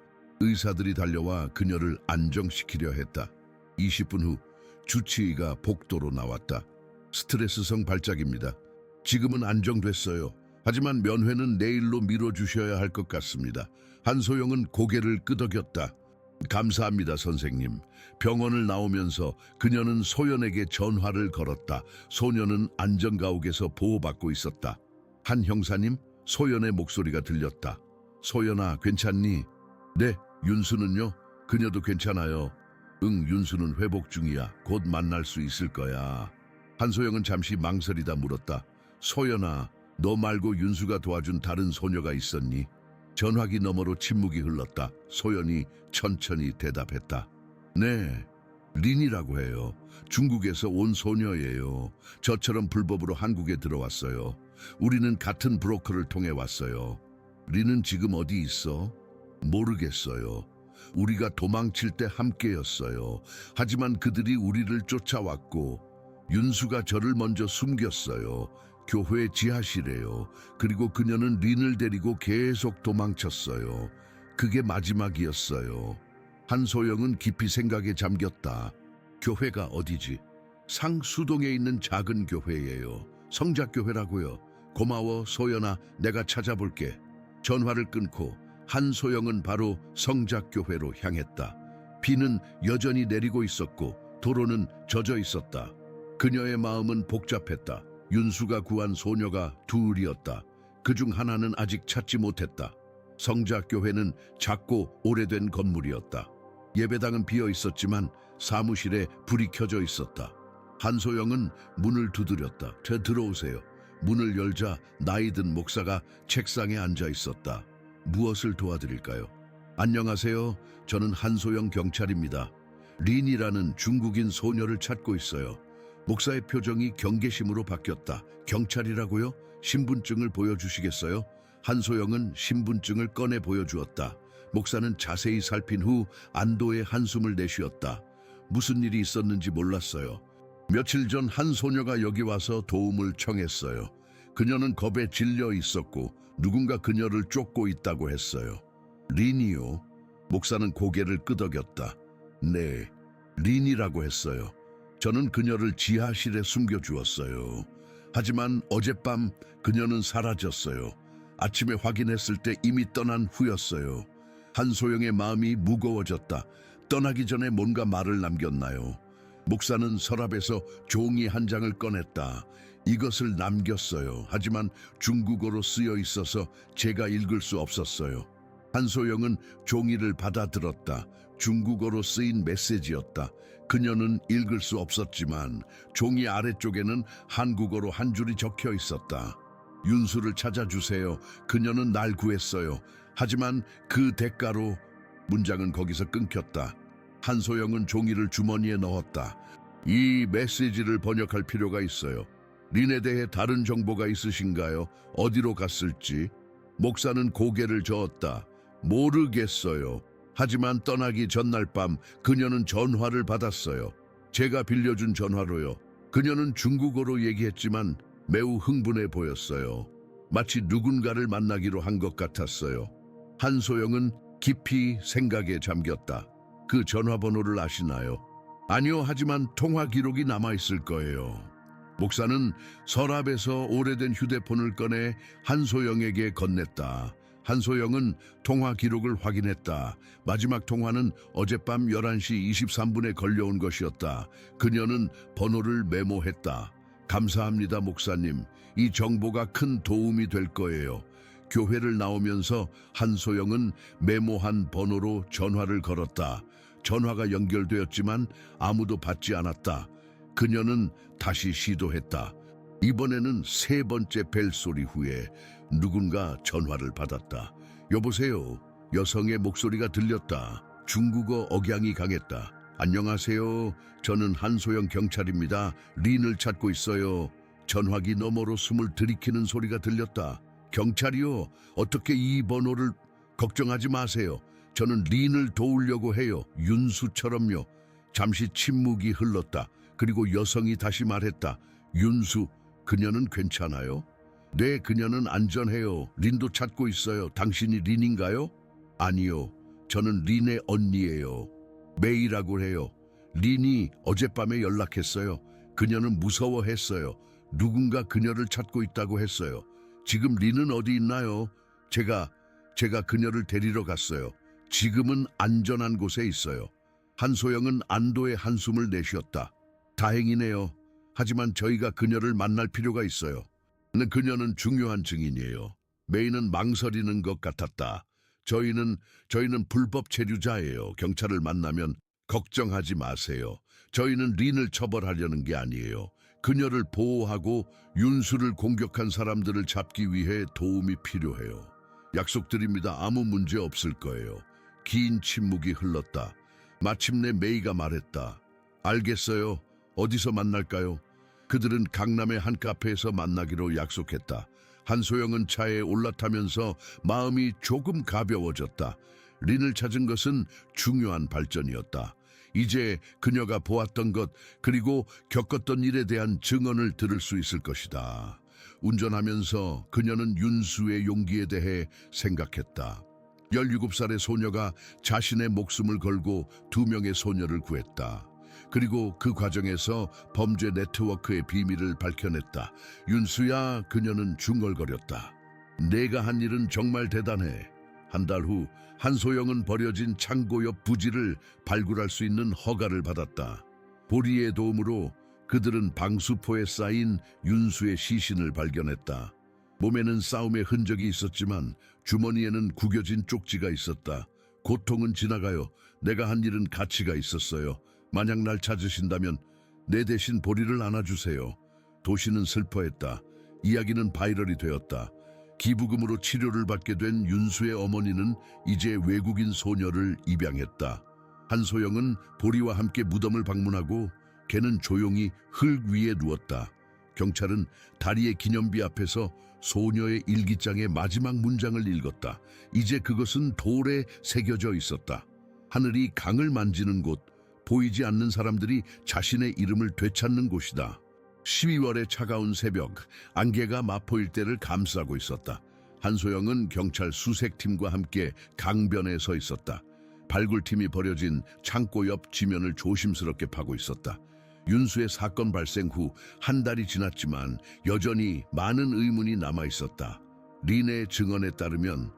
의사들이 달려와 그녀를 안정시키려 했다. 20분 후 주치의가 복도로 나왔다. 스트레스성 발작입니다. 지금은 안정됐어요. 하지만 면회는 내일로 미뤄주셔야 할 것 같습니다. 한소영은 고개를 끄덕였다. 감사합니다, 선생님. 병원을 나오면서 그녀는 소연에게 전화를 걸었다. 소녀는 안전가옥에서 보호받고 있었다. 한 형사님, 소연의 목소리가 들렸다. 소연아, 괜찮니? 네, 윤수는요? 그녀도 괜찮아요. 응, 윤수는 회복 중이야. 곧 만날 수 있을 거야. 한소영은 잠시 망설이다 물었다. 소연아, 너 말고 윤수가 도와준 다른 소녀가 있었니? 전화기 너머로 침묵이 흘렀다. 소연이 천천히 대답했다. 네, 린이라고 해요. 중국에서 온 소녀예요. 저처럼 불법으로 한국에 들어왔어요. 우리는 같은 브로커를 통해 왔어요. 린은 지금 어디 있어? 모르겠어요. 우리가 도망칠 때 함께였어요. 하지만 그들이 우리를 쫓아왔고 윤수가 저를 먼저 숨겼어요. 교회 지하실에요. 그리고 그녀는 린을 데리고 계속 도망쳤어요. 그게 마지막이었어요. 한소영은 깊이 생각에 잠겼다. 교회가 어디지? 상수동에 있는 작은 교회예요. 성작교회라고요. 고마워, 소연아. 내가 찾아볼게. 전화를 끊고 한소영은 바로 성작교회로 향했다. 비는 여전히 내리고 있었고 도로는 젖어 있었다. 그녀의 마음은 복잡했다. 윤수가 구한 소녀가 둘이었다. 그중 하나는 아직 찾지 못했다. 성작교회는 작고 오래된 건물이었다. 예배당은 비어 있었지만 사무실에 불이 켜져 있었다. 한소영은 문을 두드렸다. 들어오세요. 문을 열자 나이든 목사가 책상에 앉아 있었다. 무엇을 도와드릴까요? 안녕하세요. 저는 한소영 경찰입니다. 린이라는 중국인 소녀를 찾고 있어요. 목사의 표정이 경계심으로 바뀌었다. 경찰이라고요? 신분증을 보여주시겠어요? 한소영은 신분증을 꺼내 보여주었다. 목사는 자세히 살핀 후 안도의 한숨을 내쉬었다. 무슨 일이 있었는지 몰랐어요. 며칠 전 한 소녀가 여기 와서 도움을 청했어요. 그녀는 겁에 질려 있었고 누군가 그녀를 쫓고 있다고 했어요. 린이요? 목사는 고개를 끄덕였다. 네, 린이라고 했어요. 저는 그녀를 지하실에 숨겨주었어요. 하지만 어젯밤 그녀는 사라졌어요. 아침에 확인했을 때 이미 떠난 후였어요. 한소영의 마음이 무거워졌다. 떠나기 전에 뭔가 말을 남겼나요? 목사는 서랍에서 종이 한 장을 꺼냈다. 이것을 남겼어요. 하지만 중국어로 쓰여 있어서 제가 읽을 수 없었어요. 한소영은 종이를 받아들었다. 중국어로 쓰인 메시지였다. 그녀는 읽을 수 없었지만 종이 아래쪽에는 한국어로 한 줄이 적혀 있었다. 윤수를 찾아주세요. 그녀는 날 구했어요. 하지만 그 대가로 문장은 거기서 끊겼다. 한소영은 종이를 주머니에 넣었다. 이 메시지를 번역할 필요가 있어요. 린에 대해 다른 정보가 있으신가요? 어디로 갔을지? 목사는 고개를 저었다. 모르겠어요. 하지만 떠나기 전날 밤 그녀는 전화를 받았어요. 제가 빌려준 전화로요. 그녀는 중국어로 얘기했지만 매우 흥분해 보였어요. 마치 누군가를 만나기로 한 것 같았어요. 한소영은 깊이 생각에 잠겼다. 그 전화번호를 아시나요? 아니요, 하지만 통화 기록이 남아있을 거예요. 목사는 서랍에서 오래된 휴대폰을 꺼내 한소영에게 건넸다. 한소영은 통화 기록을 확인했다. 마지막 통화는 어젯밤 11시 23분에 걸려온 것이었다. 그녀는 번호를 메모했다. 감사합니다, 목사님. 이 정보가 큰 도움이 될 거예요. 교회를 나오면서 한소영은 메모한 번호로 전화를 걸었다. 전화가 연결되었지만 아무도 받지 않았다. 그녀는 다시 시도했다. 이번에는 세 번째 벨소리 후에 누군가 전화를 받았다. 여보세요. 여성의 목소리가 들렸다. 중국어 억양이 강했다. 안녕하세요. 저는 한소영 경찰입니다. 린을 찾고 있어요. 전화기 너머로 숨을 들이키는 소리가 들렸다. 경찰이요? 어떻게 이 번호를... 걱정하지 마세요. 저는 린을 도우려고 해요. 윤수처럼요. 잠시 침묵이 흘렀다. 그리고 여성이 다시 말했다. 윤수, 그녀는 괜찮아요? 네, 그녀는 안전해요. 린도 찾고 있어요. 당신이 린인가요? 아니요. 저는 린의 언니예요. 메이라고 해요. 린이 어젯밤에 연락했어요. 그녀는 무서워했어요. 누군가 그녀를 찾고 있다고 했어요. 지금 린은 어디 있나요? 제가 그녀를 데리러 갔어요. 지금은 안전한 곳에 있어요. 한소영은 안도의 한숨을 내쉬었다. 다행이네요. 하지만 저희가 그녀를 만날 필요가 있어요. 그녀는 중요한 증인이에요. 메이는 망설이는 것 같았다. 저희는 불법 체류자예요. 경찰을 만나면 걱정하지 마세요. 저희는 린을 처벌하려는 게 아니에요. 그녀를 보호하고 윤수를 공격한 사람들을 잡기 위해 도움이 필요해요. 약속드립니다. 아무 문제 없을 거예요. 긴 침묵이 흘렀다. 마침내 메이가 말했다. 알겠어요. 어디서 만날까요? 그들은 강남의 한 카페에서 만나기로 약속했다. 한소영은 차에 올라타면서 마음이 조금 가벼워졌다. 린을 찾은 것은 중요한 발전이었다. 이제 그녀가 보았던 것 그리고 겪었던 일에 대한 증언을 들을 수 있을 것이다. 운전하면서 그녀는 윤수의 용기에 대해 생각했다. 17살의 소녀가 자신의 목숨을 걸고 2명의 소녀를 구했다. 그리고 그 과정에서 범죄 네트워크의 비밀을 밝혀냈다. 윤수야, 그녀는 중얼거렸다. 내가 한 일은 정말 대단해. 한 달 후 한소영은 버려진 창고 옆 부지를 발굴할 수 있는 허가를 받았다. 보리의 도움으로 그들은 방수포에 쌓인 윤수의 시신을 발견했다. 몸에는 싸움의 흔적이 있었지만 주머니에는 구겨진 쪽지가 있었다. 고통은 지나가요. 내가 한 일은 가치가 있었어요. 만약 날 찾으신다면 내 대신 보리를 안아주세요. 도시는 슬퍼했다. 이야기는 바이럴이 되었다. 기부금으로 치료를 받게 된 윤수의 어머니는 이제 외국인 소녀를 입양했다. 한소영은 보리와 함께 무덤을 방문하고 걔는 조용히 흙 위에 누웠다. 경찰은 다리의 기념비 앞에서 소녀의 일기장의 마지막 문장을 읽었다. 이제 그것은 돌에 새겨져 있었다. 하늘이 강을 만지는 곳, 보이지 않는 사람들이 자신의 이름을 되찾는 곳이다. 12월의 차가운 새벽, 안개가 마포 일대를 감싸고 있었다. 한소영은 경찰 수색팀과 함께 강변에 서 있었다. 발굴팀이 버려진 창고 옆 지면을 조심스럽게 파고 있었다. 윤수의 사건 발생 후 한 달이 지났지만 여전히 많은 의문이 남아 있었다. 린의 증언에 따르면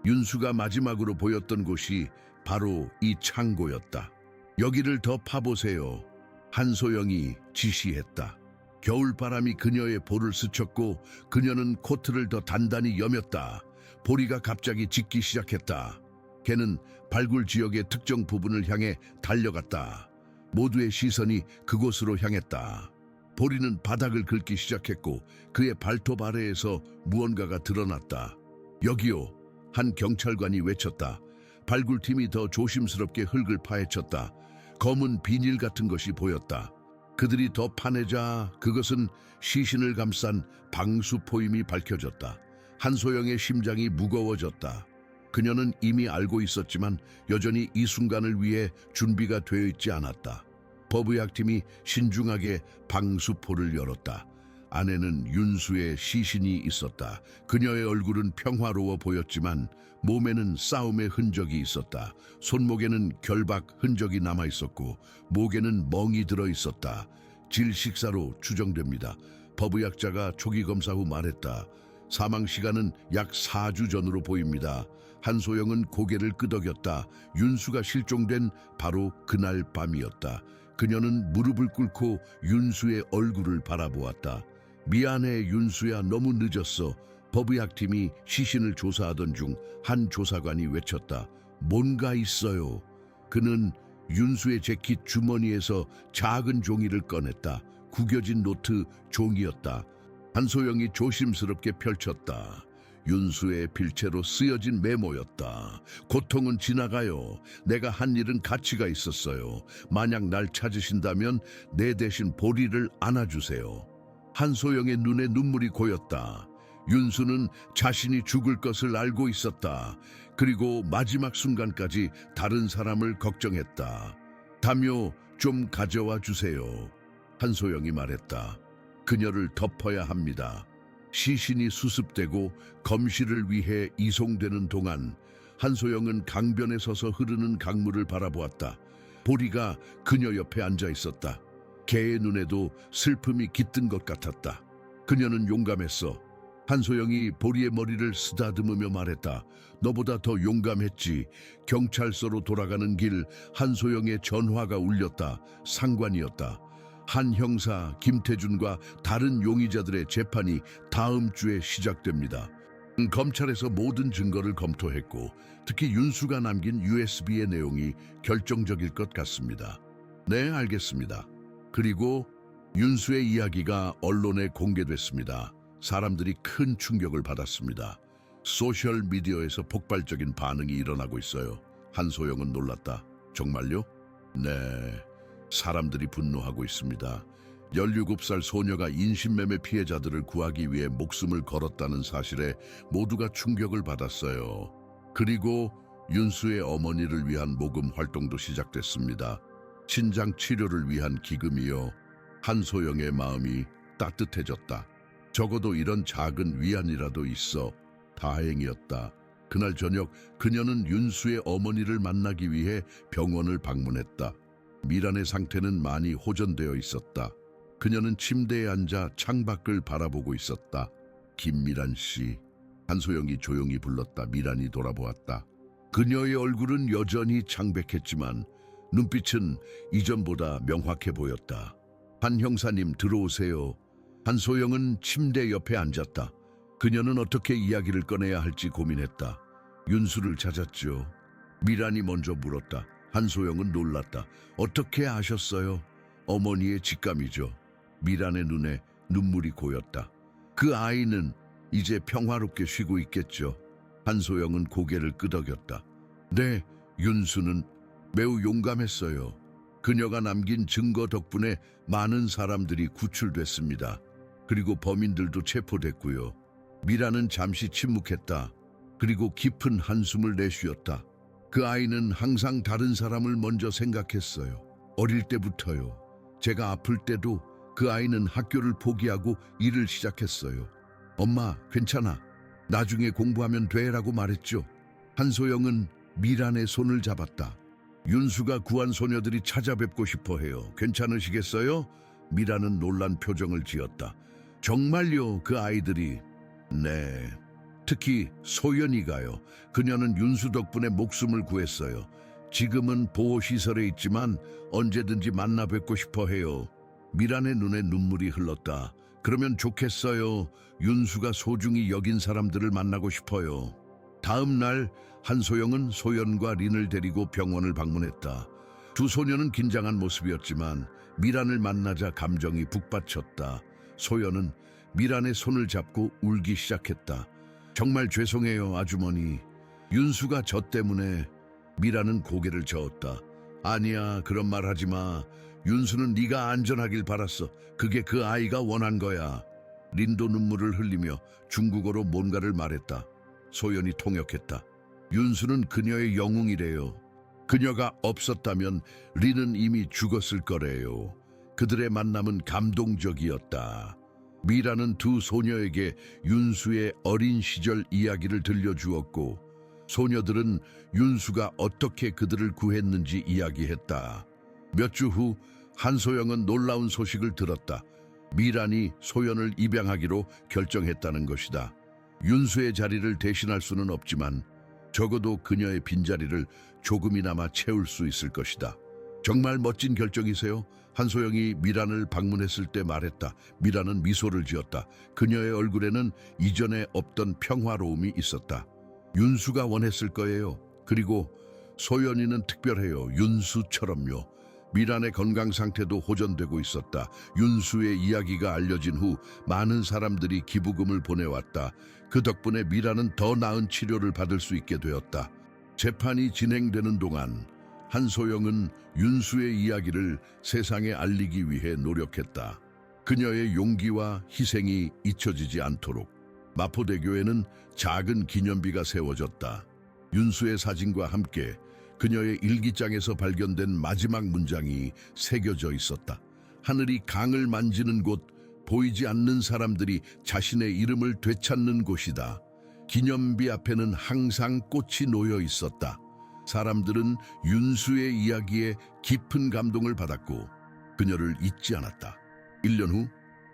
윤수가 마지막으로 보였던 곳이 바로 이 창고였다. 여기를 더 파보세요. 한소영이 지시했다. 겨울바람이 그녀의 볼을 스쳤고 그녀는 코트를 더 단단히 여몄다. 보리가 갑자기 짖기 시작했다. 걔는 발굴 지역의 특정 부분을 향해 달려갔다. 모두의 시선이 그곳으로 향했다. 보리는 바닥을 긁기 시작했고 그의 발톱 아래에서 무언가가 드러났다. 여기요. 한 경찰관이 외쳤다. 발굴팀이 더 조심스럽게 흙을 파헤쳤다. 검은 비닐 같은 것이 보였다. 그들이 더 파내자 그것은 시신을 감싼 방수포임이 밝혀졌다. 한소영의 심장이 무거워졌다. 그녀는 이미 알고 있었지만 여전히 이 순간을 위해 준비가 되어 있지 않았다. 법의학팀이 신중하게 방수포를 열었다. 안에는 윤수의 시신이 있었다. 그녀의 얼굴은 평화로워 보였지만 몸에는 싸움의 흔적이 있었다. 손목에는 결박 흔적이 남아 있었고 목에는 멍이 들어 있었다. 질식사로 추정됩니다. 법의학자가 초기 검사 후 말했다. 사망 시간은 약 4주 전으로 보입니다. 한소영은 고개를 끄덕였다. 윤수가 실종된 바로 그날 밤이었다. 그녀는 무릎을 꿇고 윤수의 얼굴을 바라보았다. 미안해 윤수야, 너무 늦었어. 법의학팀이 시신을 조사하던 중 한 조사관이 외쳤다. 뭔가 있어요. 그는 윤수의 재킷 주머니에서 작은 종이를 꺼냈다. 구겨진 노트 종이였다. 한소영이 조심스럽게 펼쳤다. 윤수의 필체로 쓰여진 메모였다. 고통은 지나가요. 내가 한 일은 가치가 있었어요. 만약 날 찾으신다면 내 대신 보리를 안아주세요. 한소영의 눈에 눈물이 고였다. 윤수는 자신이 죽을 것을 알고 있었다. 그리고 마지막 순간까지 다른 사람을 걱정했다. 담요 좀 가져와 주세요. 한소영이 말했다. 그녀를 덮어야 합니다. 시신이 수습되고 검시를 위해 이송되는 동안 한소영은 강변에 서서 흐르는 강물을 바라보았다. 보리가 그녀 옆에 앉아 있었다. 개의 눈에도 슬픔이 깃든 것 같았다. 그녀는 용감했어. 한소영이 보리의 머리를 쓰다듬으며 말했다. 너보다 더 용감했지. 경찰서로 돌아가는 길 한소영의 전화가 울렸다. 상관이었다. 한 형사 김태준과 다른 용의자들의 재판이 다음 주에 시작됩니다. 검찰에서 모든 증거를 검토했고 특히 윤수가 남긴 USB의 내용이 결정적일 것 같습니다. 네, 알겠습니다. 그리고 윤수의 이야기가 언론에 공개됐습니다. 사람들이 큰 충격을 받았습니다. 소셜미디어에서 폭발적인 반응이 일어나고 있어요. 한소영은 놀랐다. 정말요? 네. 사람들이 분노하고 있습니다. 17살 소녀가 인신매매 피해자들을 구하기 위해 목숨을 걸었다는 사실에 모두가 충격을 받았어요. 그리고 윤수의 어머니를 위한 모금 활동도 시작됐습니다. 신장 치료를 위한 기금이요. 한소영의 마음이 따뜻해졌다. 적어도 이런 작은 위안이라도 있어 다행이었다. 그날 저녁 그녀는 윤수의 어머니를 만나기 위해 병원을 방문했다. 미란의 상태는 많이 호전되어 있었다. 그녀는 침대에 앉아 창밖을 바라보고 있었다. 김미란 씨. 한소영이 조용히 불렀다. 미란이 돌아보았다. 그녀의 얼굴은 여전히 창백했지만 눈빛은 이전보다 명확해 보였다. 한 형사님 들어오세요. 한소영은 침대 옆에 앉았다. 그녀는 어떻게 이야기를 꺼내야 할지 고민했다. 윤수를 찾았죠. 미란이 먼저 물었다. 한소영은 놀랐다. 어떻게 아셨어요? 어머니의 직감이죠. 미란의 눈에 눈물이 고였다. 그 아이는 이제 평화롭게 쉬고 있겠죠. 한소영은 고개를 끄덕였다. 네, 윤수는 매우 용감했어요. 그녀가 남긴 증거 덕분에 많은 사람들이 구출됐습니다. 그리고 범인들도 체포됐고요. 미란은 잠시 침묵했다. 그리고 깊은 한숨을 내쉬었다. 그 아이는 항상 다른 사람을 먼저 생각했어요. 어릴 때부터요. 제가 아플 때도 그 아이는 학교를 포기하고 일을 시작했어요. 엄마, 괜찮아. 나중에 공부하면 돼라고 말했죠. 한소영은 미란의 손을 잡았다. 윤수가 구한 소녀들이 찾아뵙고 싶어 해요. 괜찮으시겠어요? 미란은 놀란 표정을 지었다. 정말요, 그 아이들이? 네. 특히 소연이가요. 그녀는 윤수 덕분에 목숨을 구했어요. 지금은 보호시설에 있지만 언제든지 만나 뵙고 싶어 해요. 미란의 눈에 눈물이 흘렀다. 그러면 좋겠어요. 윤수가 소중히 여긴 사람들을 만나고 싶어요. 다음 날 한소영은 소연과 린을 데리고 병원을 방문했다. 두 소녀는 긴장한 모습이었지만 미란을 만나자 감정이 북받쳤다. 소연은 미란의 손을 잡고 울기 시작했다. 정말 죄송해요, 아주머니. 윤수가 저 때문에. 미란은 고개를 저었다. 아니야, 그런 말 하지 마. 윤수는 네가 안전하길 바랐어. 그게 그 아이가 원한 거야. 린도 눈물을 흘리며 중국어로 뭔가를 말했다. 소연이 통역했다. 윤수는 그녀의 영웅이래요. 그녀가 없었다면 린은 이미 죽었을 거래요. 그들의 만남은 감동적이었다. 미라는 두 소녀에게 윤수의 어린 시절 이야기를 들려주었고 소녀들은 윤수가 어떻게 그들을 구했는지 이야기했다. 몇 주 후 한소영은 놀라운 소식을 들었다. 미란이 소연을 입양하기로 결정했다는 것이다. 윤수의 자리를 대신할 수는 없지만 적어도 그녀의 빈자리를 조금이나마 채울 수 있을 것이다. 정말 멋진 결정이세요? 한소영이 미란을 방문했을 때 말했다. 미란은 미소를 지었다. 그녀의 얼굴에는 이전에 없던 평화로움이 있었다. 윤수가 원했을 거예요. 그리고 소연이는 특별해요. 윤수처럼요. 미란의 건강 상태도 호전되고 있었다. 윤수의 이야기가 알려진 후 많은 사람들이 기부금을 보내왔다. 그 덕분에 미란은 더 나은 치료를 받을 수 있게 되었다. 재판이 진행되는 동안 한소영은 윤수의 이야기를 세상에 알리기 위해 노력했다. 그녀의 용기와 희생이 잊혀지지 않도록 마포대교에는 작은 기념비가 세워졌다. 윤수의 사진과 함께 그녀의 일기장에서 발견된 마지막 문장이 새겨져 있었다. 하늘이 강을 만지는 곳, 보이지 않는 사람들이 자신의 이름을 되찾는 곳이다. 기념비 앞에는 항상 꽃이 놓여 있었다. 사람들은 윤수의 이야기에 깊은 감동을 받았고 그녀를 잊지 않았다. 1년 후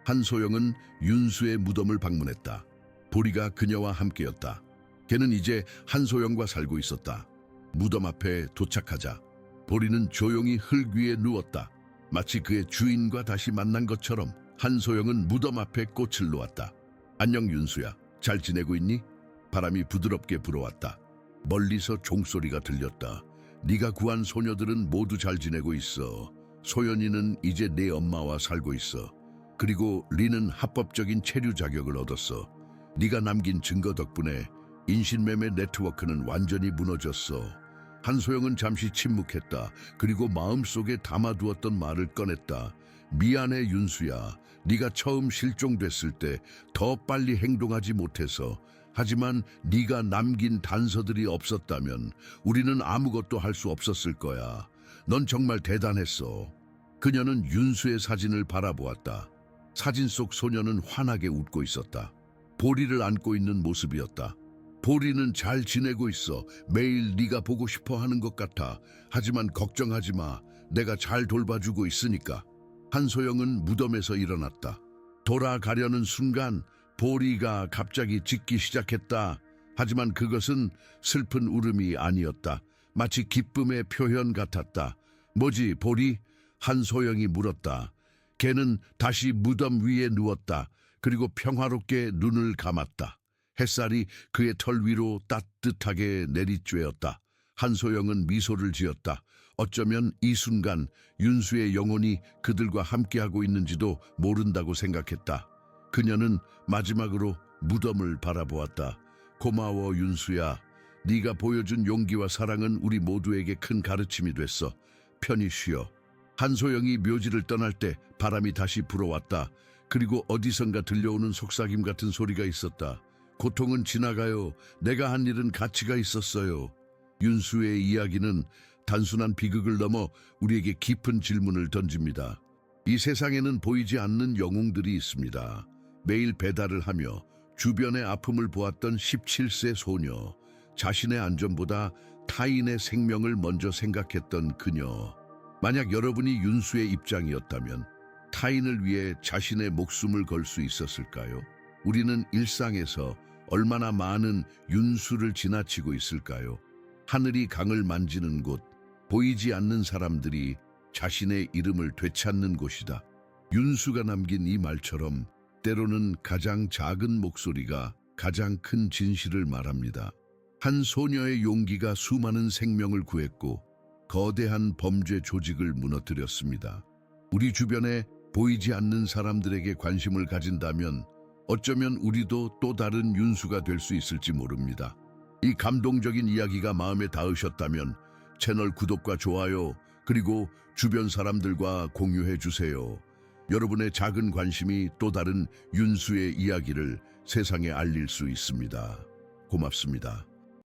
한소영은 윤수의 무덤을 방문했다. 보리가 그녀와 함께였다. 걔는 이제 한소영과 살고 있었다. 무덤 앞에 도착하자 보리는 조용히 흙 위에 누웠다. 마치 그의 주인과 다시 만난 것처럼 한소영은 무덤 앞에 꽃을 놓았다. 안녕 윤수야, 잘 지내고 있니? 바람이 부드럽게 불어왔다. 멀리서 종소리가 들렸다. 네가 구한 소녀들은 모두 잘 지내고 있어. 소연이는 이제 내 엄마와 살고 있어. 그리고 린은 합법적인 체류 자격을 얻었어. 네가 남긴 증거 덕분에 인신매매 네트워크는 완전히 무너졌어. 한소영은 잠시 침묵했다. 그리고 마음속에 담아두었던 말을 꺼냈다. 미안해 윤수야. 네가 처음 실종됐을 때 더 빨리 행동하지 못해서. 하지만 네가 남긴 단서들이 없었다면 우리는 아무것도 할 수 없었을 거야. 넌 정말 대단했어. 그녀는 윤수의 사진을 바라보았다. 사진 속 소녀는 환하게 웃고 있었다. 보리를 안고 있는 모습이었다. 보리는 잘 지내고 있어. 매일 네가 보고 싶어 하는 것 같아. 하지만 걱정하지 마. 내가 잘 돌봐주고 있으니까. 한소영은 무덤에서 일어났다. 돌아가려는 순간 보리가 갑자기 짖기 시작했다. 하지만 그것은 슬픈 울음이 아니었다. 마치 기쁨의 표현 같았다. 뭐지, 보리? 한소영이 물었다. 걔는 다시 무덤 위에 누웠다. 그리고 평화롭게 눈을 감았다. 햇살이 그의 털 위로 따뜻하게 내리쬐었다. 한소영은 미소를 지었다. 어쩌면 이 순간 윤수의 영혼이 그들과 함께하고 있는지도 모른다고 생각했다. 그녀는 마지막으로 무덤을 바라보았다. 고마워 윤수야. 네가 보여준 용기와 사랑은 우리 모두에게 큰 가르침이 됐어. 편히 쉬어. 한소영이 묘지를 떠날 때 바람이 다시 불어왔다. 그리고 어디선가 들려오는 속삭임 같은 소리가 있었다. 고통은 지나가요. 내가 한 일은 가치가 있었어요. 윤수의 이야기는 단순한 비극을 넘어 우리에게 깊은 질문을 던집니다. 이 세상에는 보이지 않는 영웅들이 있습니다. 매일 배달을 하며 주변의 아픔을 보았던 17세 소녀, 자신의 안전보다 타인의 생명을 먼저 생각했던 그녀. 만약 여러분이 윤수의 입장이었다면 타인을 위해 자신의 목숨을 걸 수 있었을까요? 우리는 일상에서 얼마나 많은 윤수를 지나치고 있을까요? 하늘이 강을 만지는 곳, 보이지 않는 사람들이 자신의 이름을 되찾는 곳이다. 윤수가 남긴 이 말처럼 때로는 가장 작은 목소리가 가장 큰 진실을 말합니다. 한 소녀의 용기가 수많은 생명을 구했고 거대한 범죄 조직을 무너뜨렸습니다. 우리 주변에 보이지 않는 사람들에게 관심을 가진다면 어쩌면 우리도 또 다른 윤수가 될 수 있을지 모릅니다. 이 감동적인 이야기가 마음에 닿으셨다면 채널 구독과 좋아요, 그리고 주변 사람들과 공유해 주세요. 여러분의 작은 관심이 또 다른 윤수의 이야기를 세상에 알릴 수 있습니다. 고맙습니다.